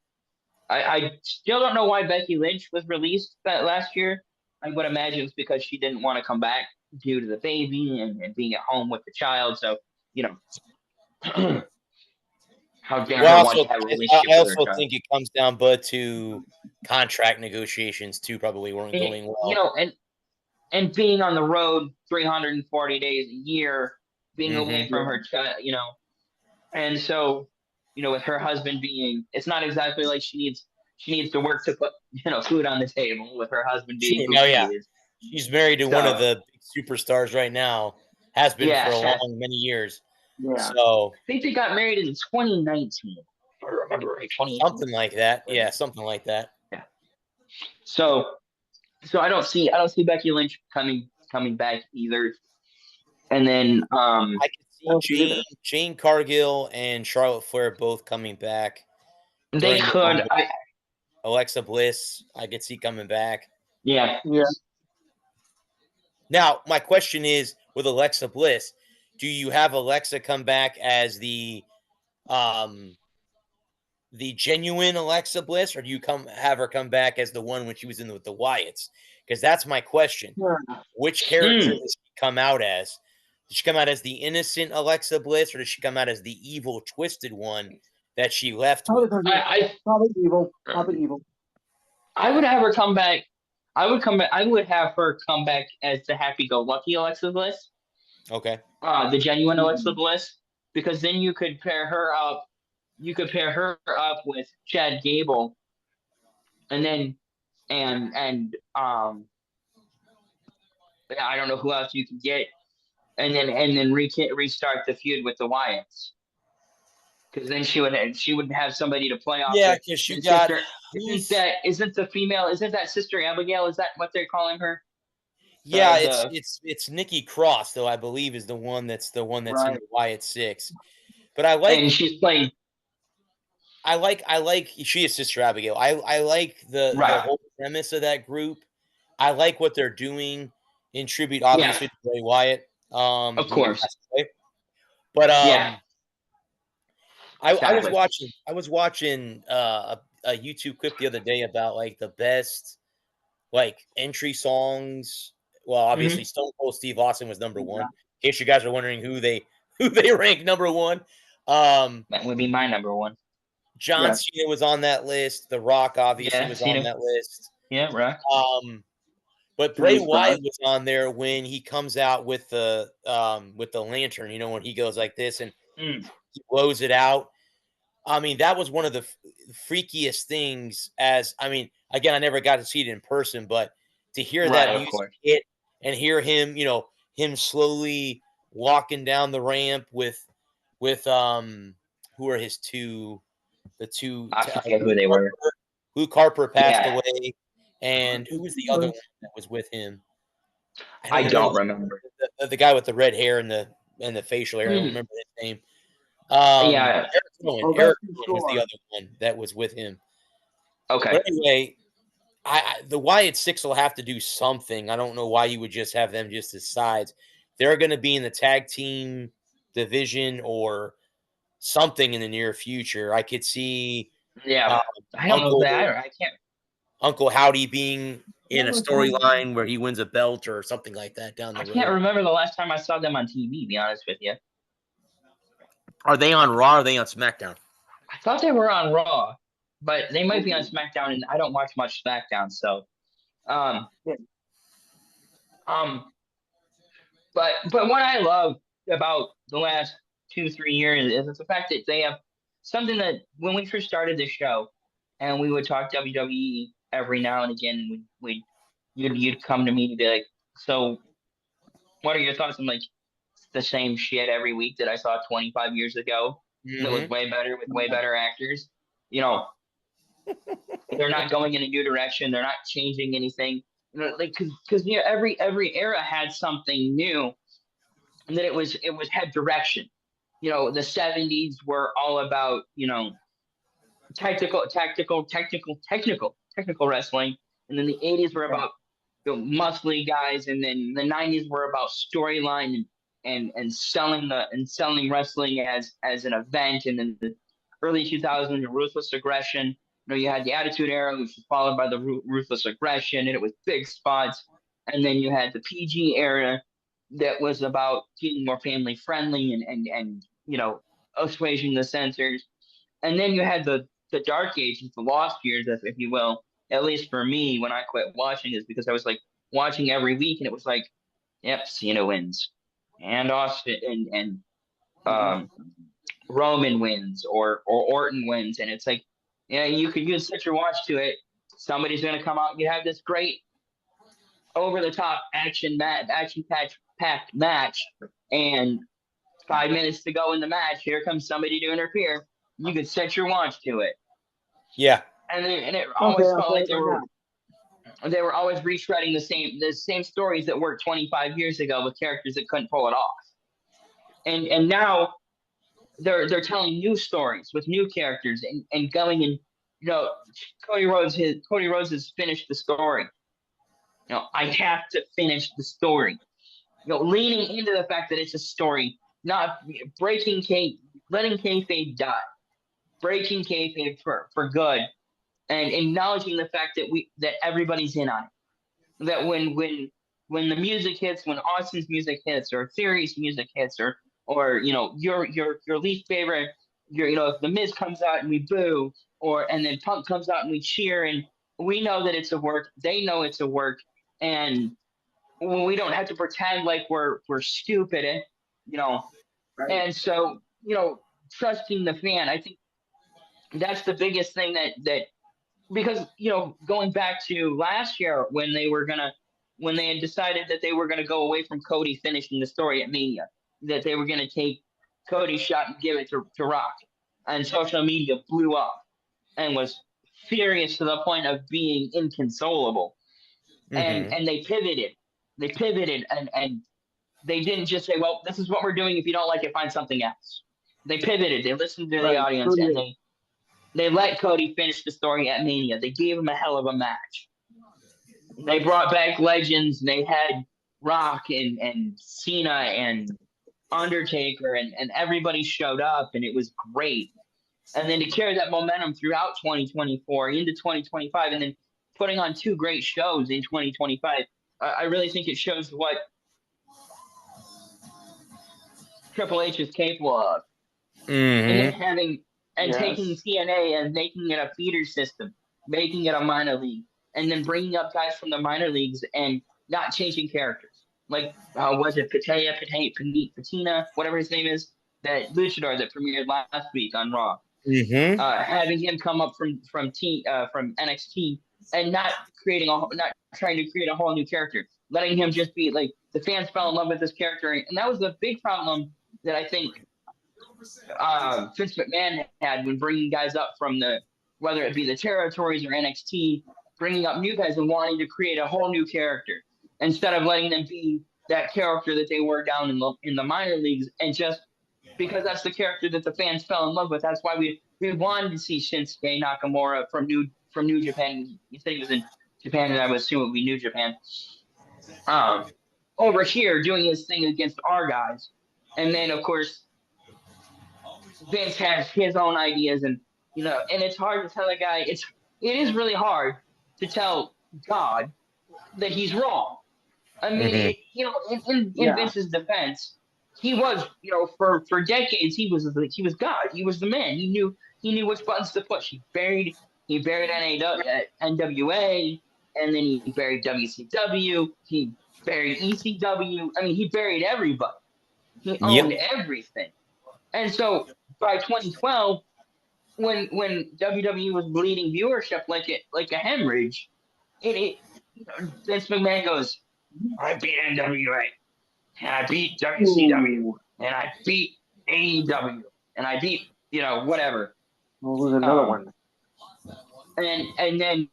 I still don't know why Becky Lynch was released that last year. I would imagine it's because she didn't want to come back due to the baby and being at home with the child. So, how dare her want to have a relationship I with her also think it comes down, but to contract negotiations too, probably weren't going well. And being on the road 340 days a year, being away from her child, and so, with her husband being, it's not exactly like she needs to work to put, food on the table with her husband being. She's married to one of the big superstars right now. Has been for many years. Yeah. So I think they got married in 2019. If I remember right, something like that. Yeah, something like that. Yeah. So So I don't see Becky Lynch coming back either. And then I can see Jane Cargill and Charlotte Flair both coming back. They could. Alexa Bliss, I could see coming back. Yeah. Now, my question is, with Alexa Bliss, do you have Alexa come back as the genuine Alexa Bliss, or do you have her come back as the one when she was in with the Wyatts? Because that's my question. Which character does she come out as? Does she come out as the innocent Alexa Bliss, or does she come out as the evil, twisted one that she left with? Probably evil. Probably evil. I would have her come back. I would have her come back as the happy-go-lucky Alexa Bliss. Okay. The genuine Alexa Bliss, because then you could pair her up. You could pair her up with Chad Gable, and then I don't know who else you can get, and then restart the feud with the Wyatts, because then she would have somebody to play off. Yeah, because you got isn't that Sister Abigail? Is that what they're calling her? Yeah, it's Nikki Cross, though, I believe, is the one that's in the Wyatt 6. But I like, and she's playing. I like she is Sister Abigail. I like the whole premise of that group. I like what they're doing in tribute, obviously, to Bray Wyatt. Of course. But exactly. I was watching a YouTube clip the other day about like the best like entry songs. Well, obviously Stone Cold Steve Austin was number 1. In case you guys are wondering who they rank number 1. That would be my number 1. John Cena was on that list. The Rock obviously was on that list. Yeah, Rock. But Bray Wyatt was on there when he comes out with the lantern, you know, when he goes like this and he blows it out. I mean, that was one of the freakiest things. Again, I never got to see it in person, but to hear that music hit and hear him, you know, him slowly walking down the ramp with who are his two. The two, I forget who they were. Luke Harper passed away, and who was the other one that was with him? I don't remember. The guy with the red hair and the facial hair. I don't remember his name. Eric Cohen was the other one that was with him. Okay. But anyway, the Wyatt 6 will have to do something. I don't know why you would just have them just as sides. They're going to be in the tag team division or something in the near future. I could see. Yeah, I don't know that. I can't. Uncle Howdy being in a storyline where he wins a belt or something like that down the road. I can't remember the last time I saw them on TV. To be honest with you. Are they on Raw or are they on SmackDown? I thought they were on Raw, but they might be on SmackDown, and I don't watch much SmackDown, so. But what I love about the last 2-3 years is the fact that they have something that when we first started this show, and we would talk WWE every now and again, you'd come to me to be like, so what are your thoughts? I'm like, the same shit every week that I saw 25 years ago. That was way better with way better actors. You know, they're not going in a new direction. They're not changing anything. You know, like because you know, every era had something new, and that it had direction. You know, the 70s were all about, you know, technical wrestling, and then the 80s were about, you know, muscly guys, and then the 90s were about storyline and selling wrestling as an event, and then the early 2000s, ruthless aggression. You know, you had the Attitude Era, which was followed by the ruthless aggression, and it was big spots, and then you had the PG era that was about being more family friendly and you know, assuaging the censors, and then you had the dark ages, the lost years, if you will. At least for me, when I quit watching, is because I was like watching every week, and it was like, yep, Cena wins, and Austin and Roman wins, or Orton wins, and it's like, yeah, you could set your watch to it. Somebody's gonna come out. You have this great over the top action packed match, and 5 minutes to go in the match, here comes somebody to interfere. You could set your watch to it. Yeah. And it always felt like they were. they were always retreading the same stories that worked 25 years ago with characters that couldn't pull it off. And now they're telling new stories with new characters and going and Cody Rhodes has finished the story. I have to finish the story. Leaning into the fact that it's a story, not letting kayfabe die, breaking kayfabe for good, and acknowledging the fact that everybody's in on it. That when the music hits, when Austin's music hits, or Theory's music hits, or your least favorite, if the Miz comes out and we boo, and then Punk comes out and we cheer, and we know that it's a work, they know it's a work, and we don't have to pretend like we're stupid, Right. and so trusting the fan, I think that's the biggest thing that because going back to last year when they had decided that they were gonna go away from Cody finishing the story at Mania, that they were gonna take Cody's shot and give it to Rock, and social media blew up and was furious to the point of being inconsolable, and they pivoted, and they didn't just say, well, this is what we're doing, if you don't like it, find something else. They pivoted, they listened to the audience, and they let Cody finish the story at Mania. They gave him a hell of a match. They brought back legends. They had Rock and Cena and Undertaker, and everybody showed up, and it was great. And then to carry that momentum throughout 2024 into 2025, and then putting on 2 great shows in 2025, I really think it shows what Triple H is capable of. And then taking TNA and making it a feeder system, making it a minor league, and then bringing up guys from the minor leagues and not changing characters. Like, was it Patina, whatever his name is, that luchador that premiered last week on Raw. Having him come up from NXT and not trying to create a whole new character, letting him just be like, the fans fell in love with this character, and that was the big problem that I think Vince McMahon had when bringing guys up from whether it be the territories or NXT, bringing up new guys and wanting to create a whole new character instead of letting them be that character that they were down in the minor leagues, and just because that's the character that the fans fell in love with. That's why we wanted to see Shinsuke Nakamura from New Japan. You said he was in Japan, and I would assume it would be New Japan. Over here doing his thing against our guys, and then of course Vince has his own ideas, and and it's hard to tell a guy. It is really hard to tell God that he's wrong. I mean, in Vince's defense, he was, for decades he was God. He was the man. He knew which buttons to push. He buried NWA, and then he buried WCW. He buried ECW. I mean, he buried everybody. He owned everything. And so by 2012, when WWE was bleeding viewership like a hemorrhage, Vince McMahon goes, I beat NWA, and I beat WCW, and I beat AEW, and I beat whatever. What was another one? And then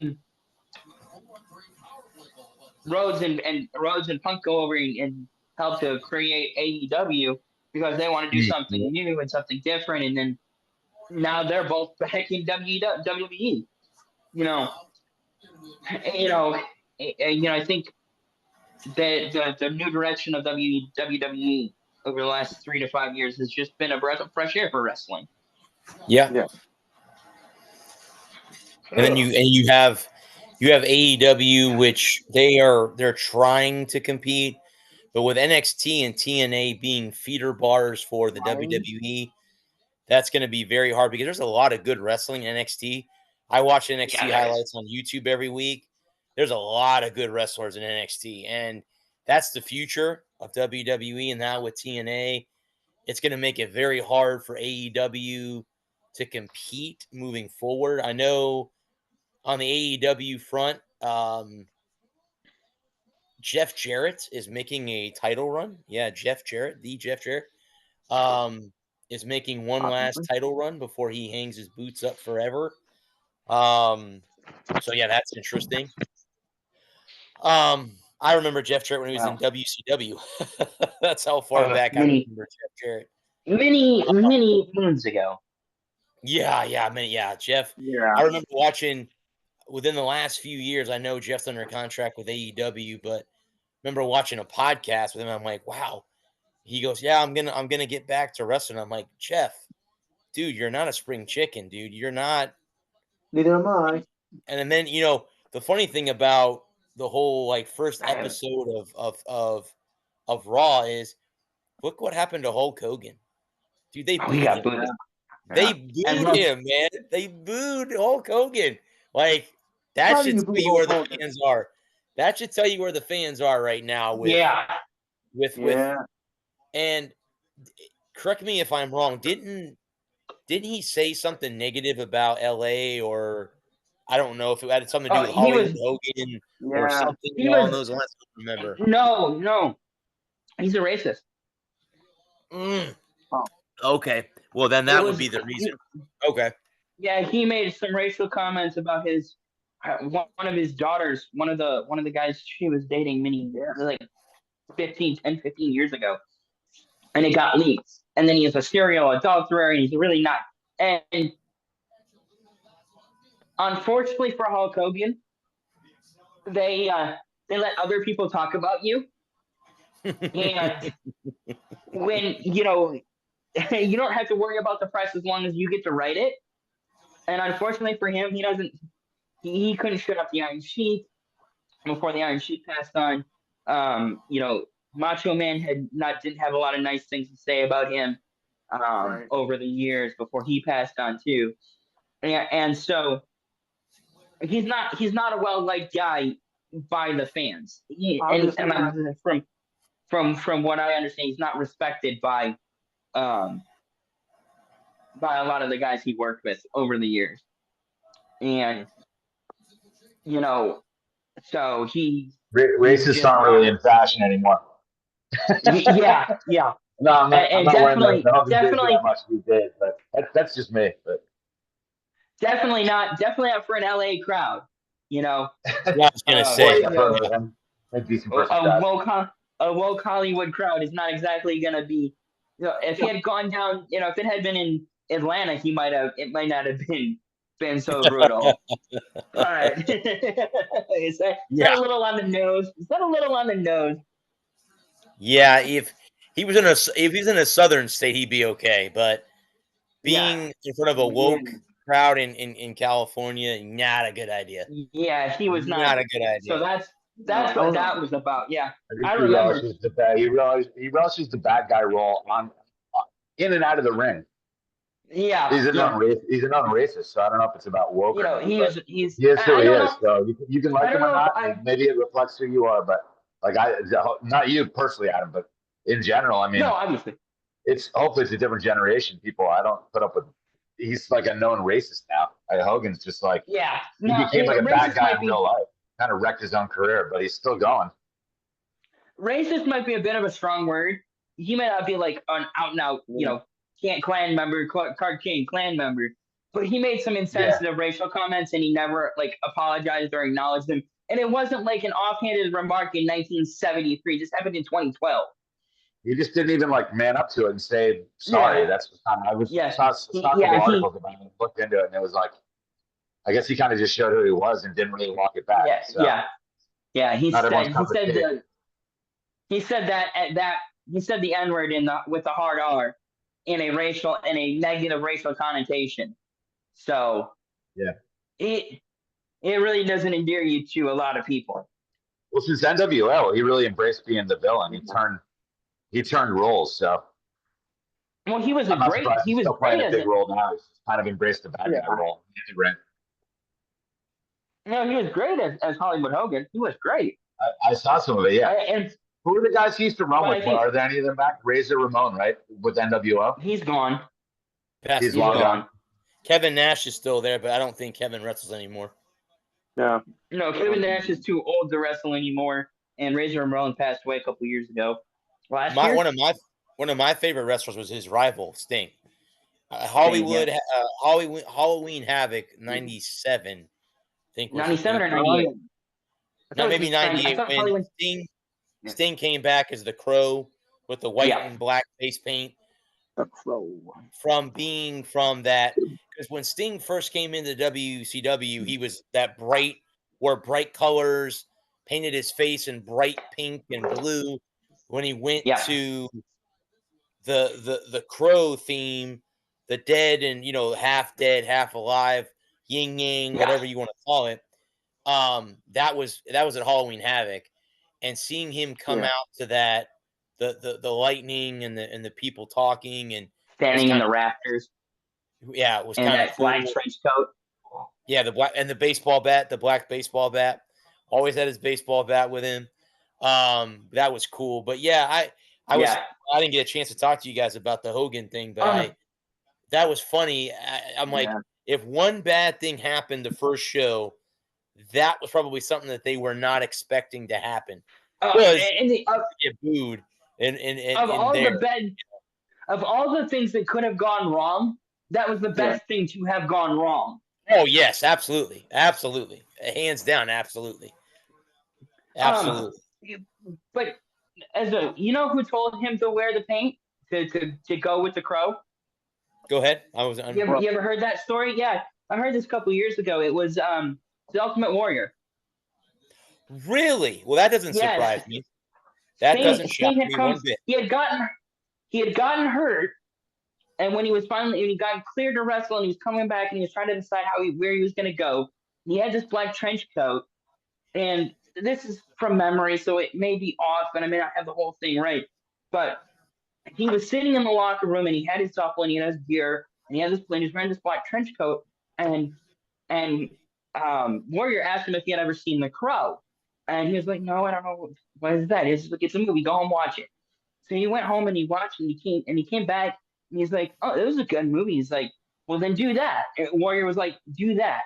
Rhodes and Punk go over and help to create AEW because they want to do something new and something different, and then now they're both back in WWE. I think that the new direction of WWE over the last 3 to 5 years has just been a breath of fresh air for wrestling. Yeah. And then you have AEW, which they're trying to compete, but with NXT and TNA being feeder bars for the WWE, that's going to be very hard because there's a lot of good wrestling in NXT. I watch NXT highlights on YouTube every week. There's a lot of good wrestlers in NXT, and that's the future of WWE. And now with TNA, it's going to make it very hard for AEW to compete moving forward. I know on the AEW front, Jeff Jarrett is making a title run. Yeah, Jeff Jarrett is making one last title run before he hangs his boots up forever. So yeah, that's interesting. I remember Jeff Jarrett when he was in WCW. That's how far back I remember Jeff Jarrett. Many moons ago. Yeah, Jeff. Yeah. I remember watching within the last few years. I know Jeff's under contract with AEW, but remember watching a podcast with him. I'm like, wow. He goes, yeah, I'm gonna get back to wrestling. I'm like, Jeff, dude, you're not a spring chicken, dude. You're not. Neither am I. And then the funny thing about the whole like first episode of Raw is look what happened to Hulk Hogan. Dude, they booed him. They booed him, man. They booed Hulk Hogan. Like that should tell you where the fans are. That should tell you where the fans are right now. With and correct me if I'm wrong. Didn't he say something negative about LA or I don't know if it had something to do with Hollywood Hogan or something along those lines? I don't remember. No. He's a racist. Okay. Well, then that would be the reason. Okay. Yeah, he made some racial comments about his one of his daughters, one of the guys she was dating like 15 years ago. And it got leaked. And then he is a serial adulterer and he's really not. And unfortunately for Hulk Hogan, they let other people talk about you. And when you don't have to worry about the press as long as you get to write it. And unfortunately for him, he couldn't shut up the Iron Sheik before the Iron Sheik passed on. Macho Man didn't have a lot of nice things to say about him over the years before he passed on too. And so he's not a well-liked guy by the fans. From what I understand, he's not respected by a lot of the guys he worked with over the years. And so he racists aren't really in fashion anymore. Yeah. No, I'm not wearing like definitely that much these days, but that's just me. But definitely not for an LA crowd. I was gonna say a woke Hollywood crowd is not exactly gonna be. If he had gone down, if it had been in Atlanta, it might not have been so brutal. All right. Is that a little on the nose? Is that a little on the nose? Yeah, if he's in a southern state, he'd be okay. But being in front of a woke crowd in California, not a good idea. Yeah, he was not a good idea. So that's what that was about. Yeah, I remember. He relishes the bad guy role in and out of the ring. Yeah, he's a non-racist, so I don't know if it's about woke. He is who he is. So you can like him or not. Maybe it reflects who you are, but not you personally, Adam, but in general. I mean, no, obviously, hopefully it's a different generation. People, I don't put up with. He's like a known racist now. Hogan's just like he became like a bad guy in real life. Kind of wrecked his own career, but he's still going. Racist might be a bit of a strong word. He may not be like an out and out, Clan member, Card King Clan member, but he made some insensitive racial comments and he never apologized or acknowledged them. And it wasn't like an offhanded remark in 1973. It just happened in 2012. He just didn't even man up to it and say sorry. That's I was saw articles about it, looked into it, and it was like, I guess he kind of just showed who he was and didn't really walk it back. Yeah. He said the N-word with the hard R in a negative racial connotation. So it really doesn't endear you to a lot of people. Well, since NWO, he really embraced being the villain. He turned roles. So well, he was great playing a big role now. He's kind of embraced the bad guy role. No, he was great as Hollywood Hogan. He was great. I saw some of it. Yeah. And who are the guys he used to run with? Are there any of them back? Razor Ramon, right? With NWO? He's gone. He's long gone. Kevin Nash is still there, but I don't think Kevin wrestles anymore. No. No, Kevin Nash is too old to wrestle anymore, and Razor Ramon passed away a couple years ago. One of my favorite wrestlers was his rival, Sting. Halloween Havoc '97. I think 97 or 98. No, maybe 98 when Sting. Sting came back as the Crow with the white and black face paint. The Crow. From that, because when Sting first came into WCW, he was that wore bright colors, painted his face in bright pink and blue. When he went to the Crow theme, the dead and half dead, half alive, yin yang, whatever you want to call it. That was at Halloween Havoc, and seeing him come out to that, the lightning and the people talking and standing in the rafters. Yeah, it was kind of that black trench coat. Yeah, the black and the baseball bat, the black baseball bat. Always had his baseball bat with him. That was cool. But yeah, I didn't get a chance to talk to you guys about the Hogan thing, but that was funny. I'm like, if one bad thing happened the first show, that was probably something that they were not expecting to happen. Get booed of all the things that could have gone wrong, that was the best thing to have gone wrong. Oh yes, absolutely, hands down, absolutely. But who told him to wear the paint to go with the Crow? Go ahead. You ever heard that story? Yeah, I heard this a couple years ago. It was the Ultimate Warrior. Really? Well, that doesn't surprise me. That doesn't shock me one bit. He had gotten hurt, and when he got cleared to wrestle, and he was coming back, and he was trying to decide where he was going to go. He had this black trench coat, and this is from memory, so it may be off, and I may not have the whole thing right. But he was sitting in the locker room, and he had his duffel, and he had his gear, and he was wearing this black trench coat, and Warrior asked him if he had ever seen The Crow. And he was like, no, I don't know. What is that? He's like, it's a movie. Go home, watch it. So he went home and he watched and he came back and he's like, oh, it was a good movie. He's like, well, then do that. And Warrior was like, do that.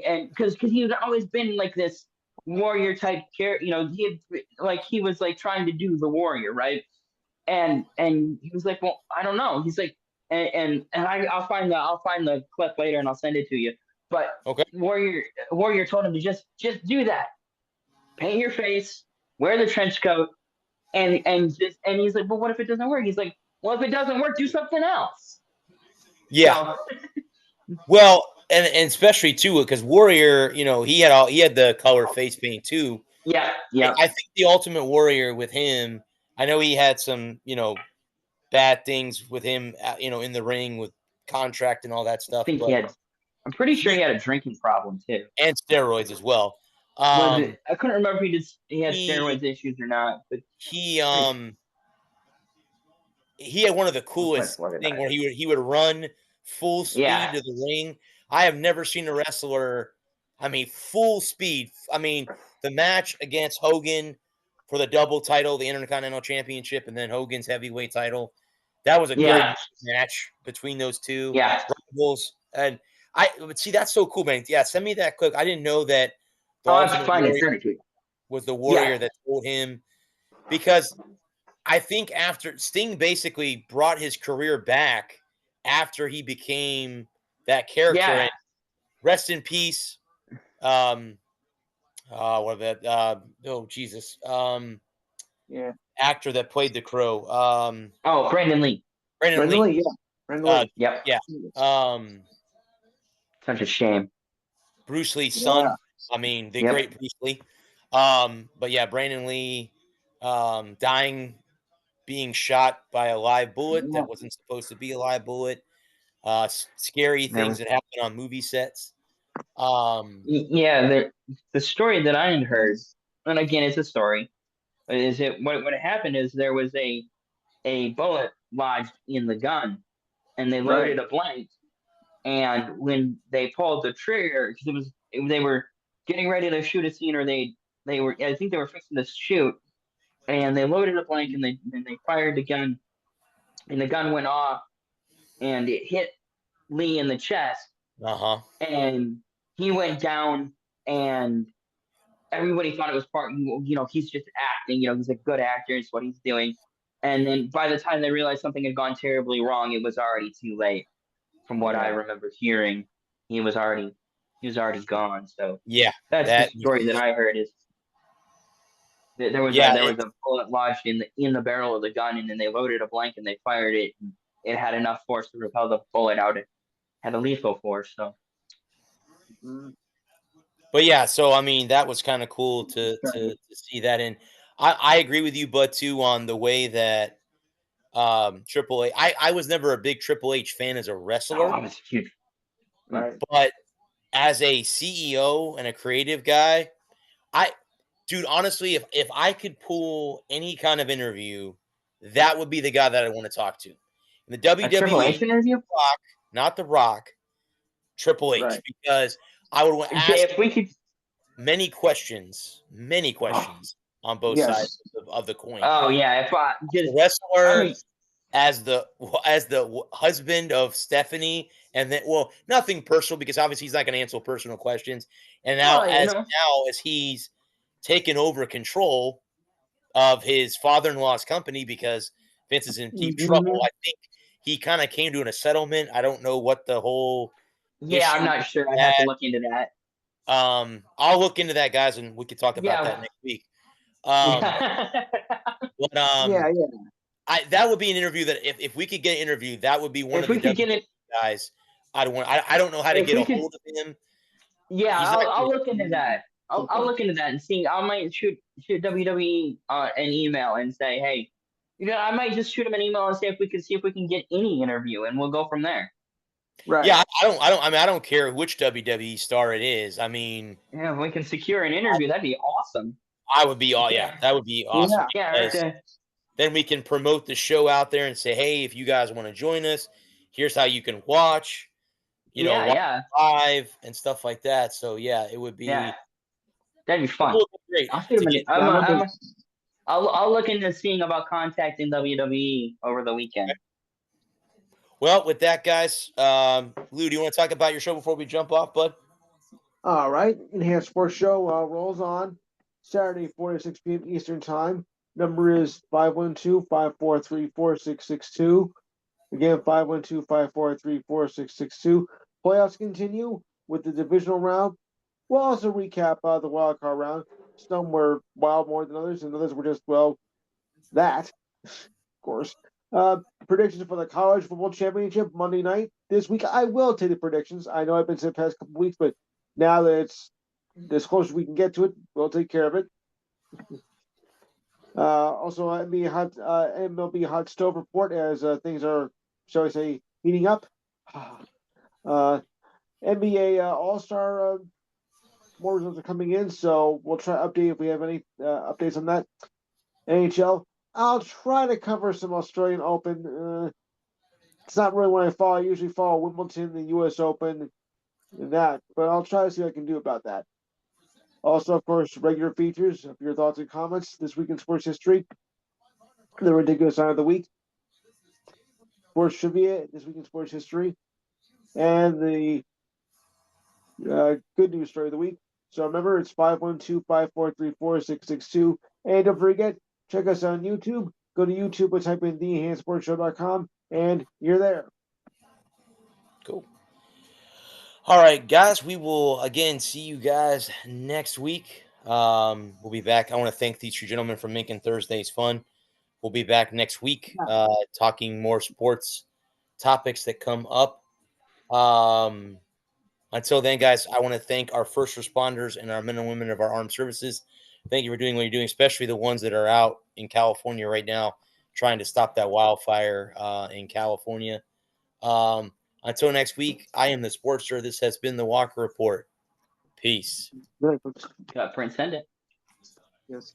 And because he had always been like this warrior type character, he was like trying to do the warrior, right? And he was like, well, I don't know. He's like, I'll find the clip later and I'll send it to you. But Warrior told him to just do that. Paint your face, wear the trench coat, and he's like, well, what if it doesn't work? He's like, well, if it doesn't work, do something else. Yeah. Well, and especially too, because Warrior, he had the color face paint too. Yeah. I think the Ultimate Warrior with him, I know he had some, bad things with him, in the ring with contract and all that stuff. I'm pretty sure he had a drinking problem too, and steroids as well. I couldn't remember if he had steroids issues or not, but he had one of the coolest thing where he would run full speed to the ring. I have never seen a wrestler, full speed. The match against Hogan for the double title, the Intercontinental Championship, and then Hogan's heavyweight title. That was a good match between those two rivals. And that's so cool, man. Yeah, send me that clip. I didn't know that. Was the Warrior that told him, because I think after Sting basically brought his career back after he became that character. And rest in peace. Actor that played the Crow. Brandon Lee. Brandon Lee. Yeah. Such a shame. Bruce Lee's son. The great Bruce Lee. But yeah, Brandon Lee dying, being shot by a live bullet that wasn't supposed to be a live bullet. Scary things that happen on movie sets. The story that I had heard, and again, it's a story, is what happened is there was a bullet lodged in the gun, and they loaded a blank, and when they pulled the trigger, because they were getting ready to shoot a scene, or I think they were fixing to shoot, and they loaded a blank and they fired the gun, and the gun went off, and it hit Lee in the chest, and he went down, and everybody thought it was he's just acting, he's a good actor, it's what he's doing, and then by the time they realized something had gone terribly wrong, it was already too late. From what I remember hearing, he was already gone. So that's the story that I heard is There was a bullet lodged in the barrel of the gun, and then they loaded a blank and they fired it. And it had enough force to repel the bullet out. It had a lethal force. So, but yeah, so I mean, that was kind of cool to see that. And I agree with you, Bud, too, on the way that Triple H. I was never a big Triple H fan as a wrestler, I was huge. Right. but as a CEO and a creative guy, dude, honestly, if I could pull any kind of interview, that would be the guy that I want to talk to. In the WWE, Triple H interview? Rock, not The Rock, Triple H, Right. because I would want to ask If we could, many questions on both Yes. sides of the coin. oh yeah, if I As just a wrestler, I mean, as the husband of Stephanie, and then nothing personal because obviously he's not going to answer personal questions. And now as he's taken over control of his father-in-law's company because Vince is in deep trouble, I think he kind of came to a settlement. I don't know what the whole yeah, I'm not sure. I'd have to look into that. I'll look into that, guys, and we could talk about that next week. But that would be an interview that if we could get an interview, that would be one of the guys I'd want. I don't know how to get a hold of him. Yeah, I'll look into that. I'll look into that and see. I might shoot WWE an email and say, hey, I might just shoot him an email and say if we can get any interview, and we'll go from there. Right. Yeah, I don't care which WWE star it is. I mean, yeah, if we can secure an interview, that'd be awesome. That would be awesome. Yeah. Then we can promote the show out there and say, hey, if you guys want to join us, here's how you can watch. Live and stuff like that. So yeah, it would be. Yeah, that'd be fun. Great. I'll look into seeing about contacting WWE over the weekend. Okay. Well, with that, guys, Lou, do you want to talk about your show before we jump off, bud? All right, Enhanced Sports Show rolls on Saturday, 4 to 6 p.m. Eastern Time. Number is 512-543-4662. Again, 512-543-4662. Playoffs continue with the divisional round. We'll also recap the wild card round. Some were wild more than others, and others were just, that, of course. Predictions for the college football championship Monday night. This week, I will take the predictions. I know I've been saying the past couple weeks, but now that it's as close as we can get to it, we'll take care of it. Also, MLB hot stove report as things are, shall we say, heating up. NBA All-Star more results are coming in, so we'll try to update if we have any updates on that. NHL, I'll try to cover some Australian Open. It's not really when I follow. I usually follow Wimbledon, the U.S. Open, and that, but I'll try to see what I can do about that. Also, of course, regular features of your thoughts and comments this week in sports history. The ridiculous sign of the week. Sports trivia this week in sports history. And the good news story of the week. So remember, it's 512-543-4662. And don't forget, check us on YouTube. Go to YouTube and type in theenhancedsportshow.com, and you're there. Cool. All right, guys, we will again see you guys next week. We'll be back. I want to thank these two gentlemen for making Thursdays fun. We'll be back next week talking more sports topics that come up. Until then, guys, I want to thank our first responders and our men and women of our armed services. Thank you for doing what you're doing, especially the ones that are out in California right now trying to stop that wildfire in California. Until next week, I am the Sportster. This has been the Walker Report. Peace. Prince, send it. Yes.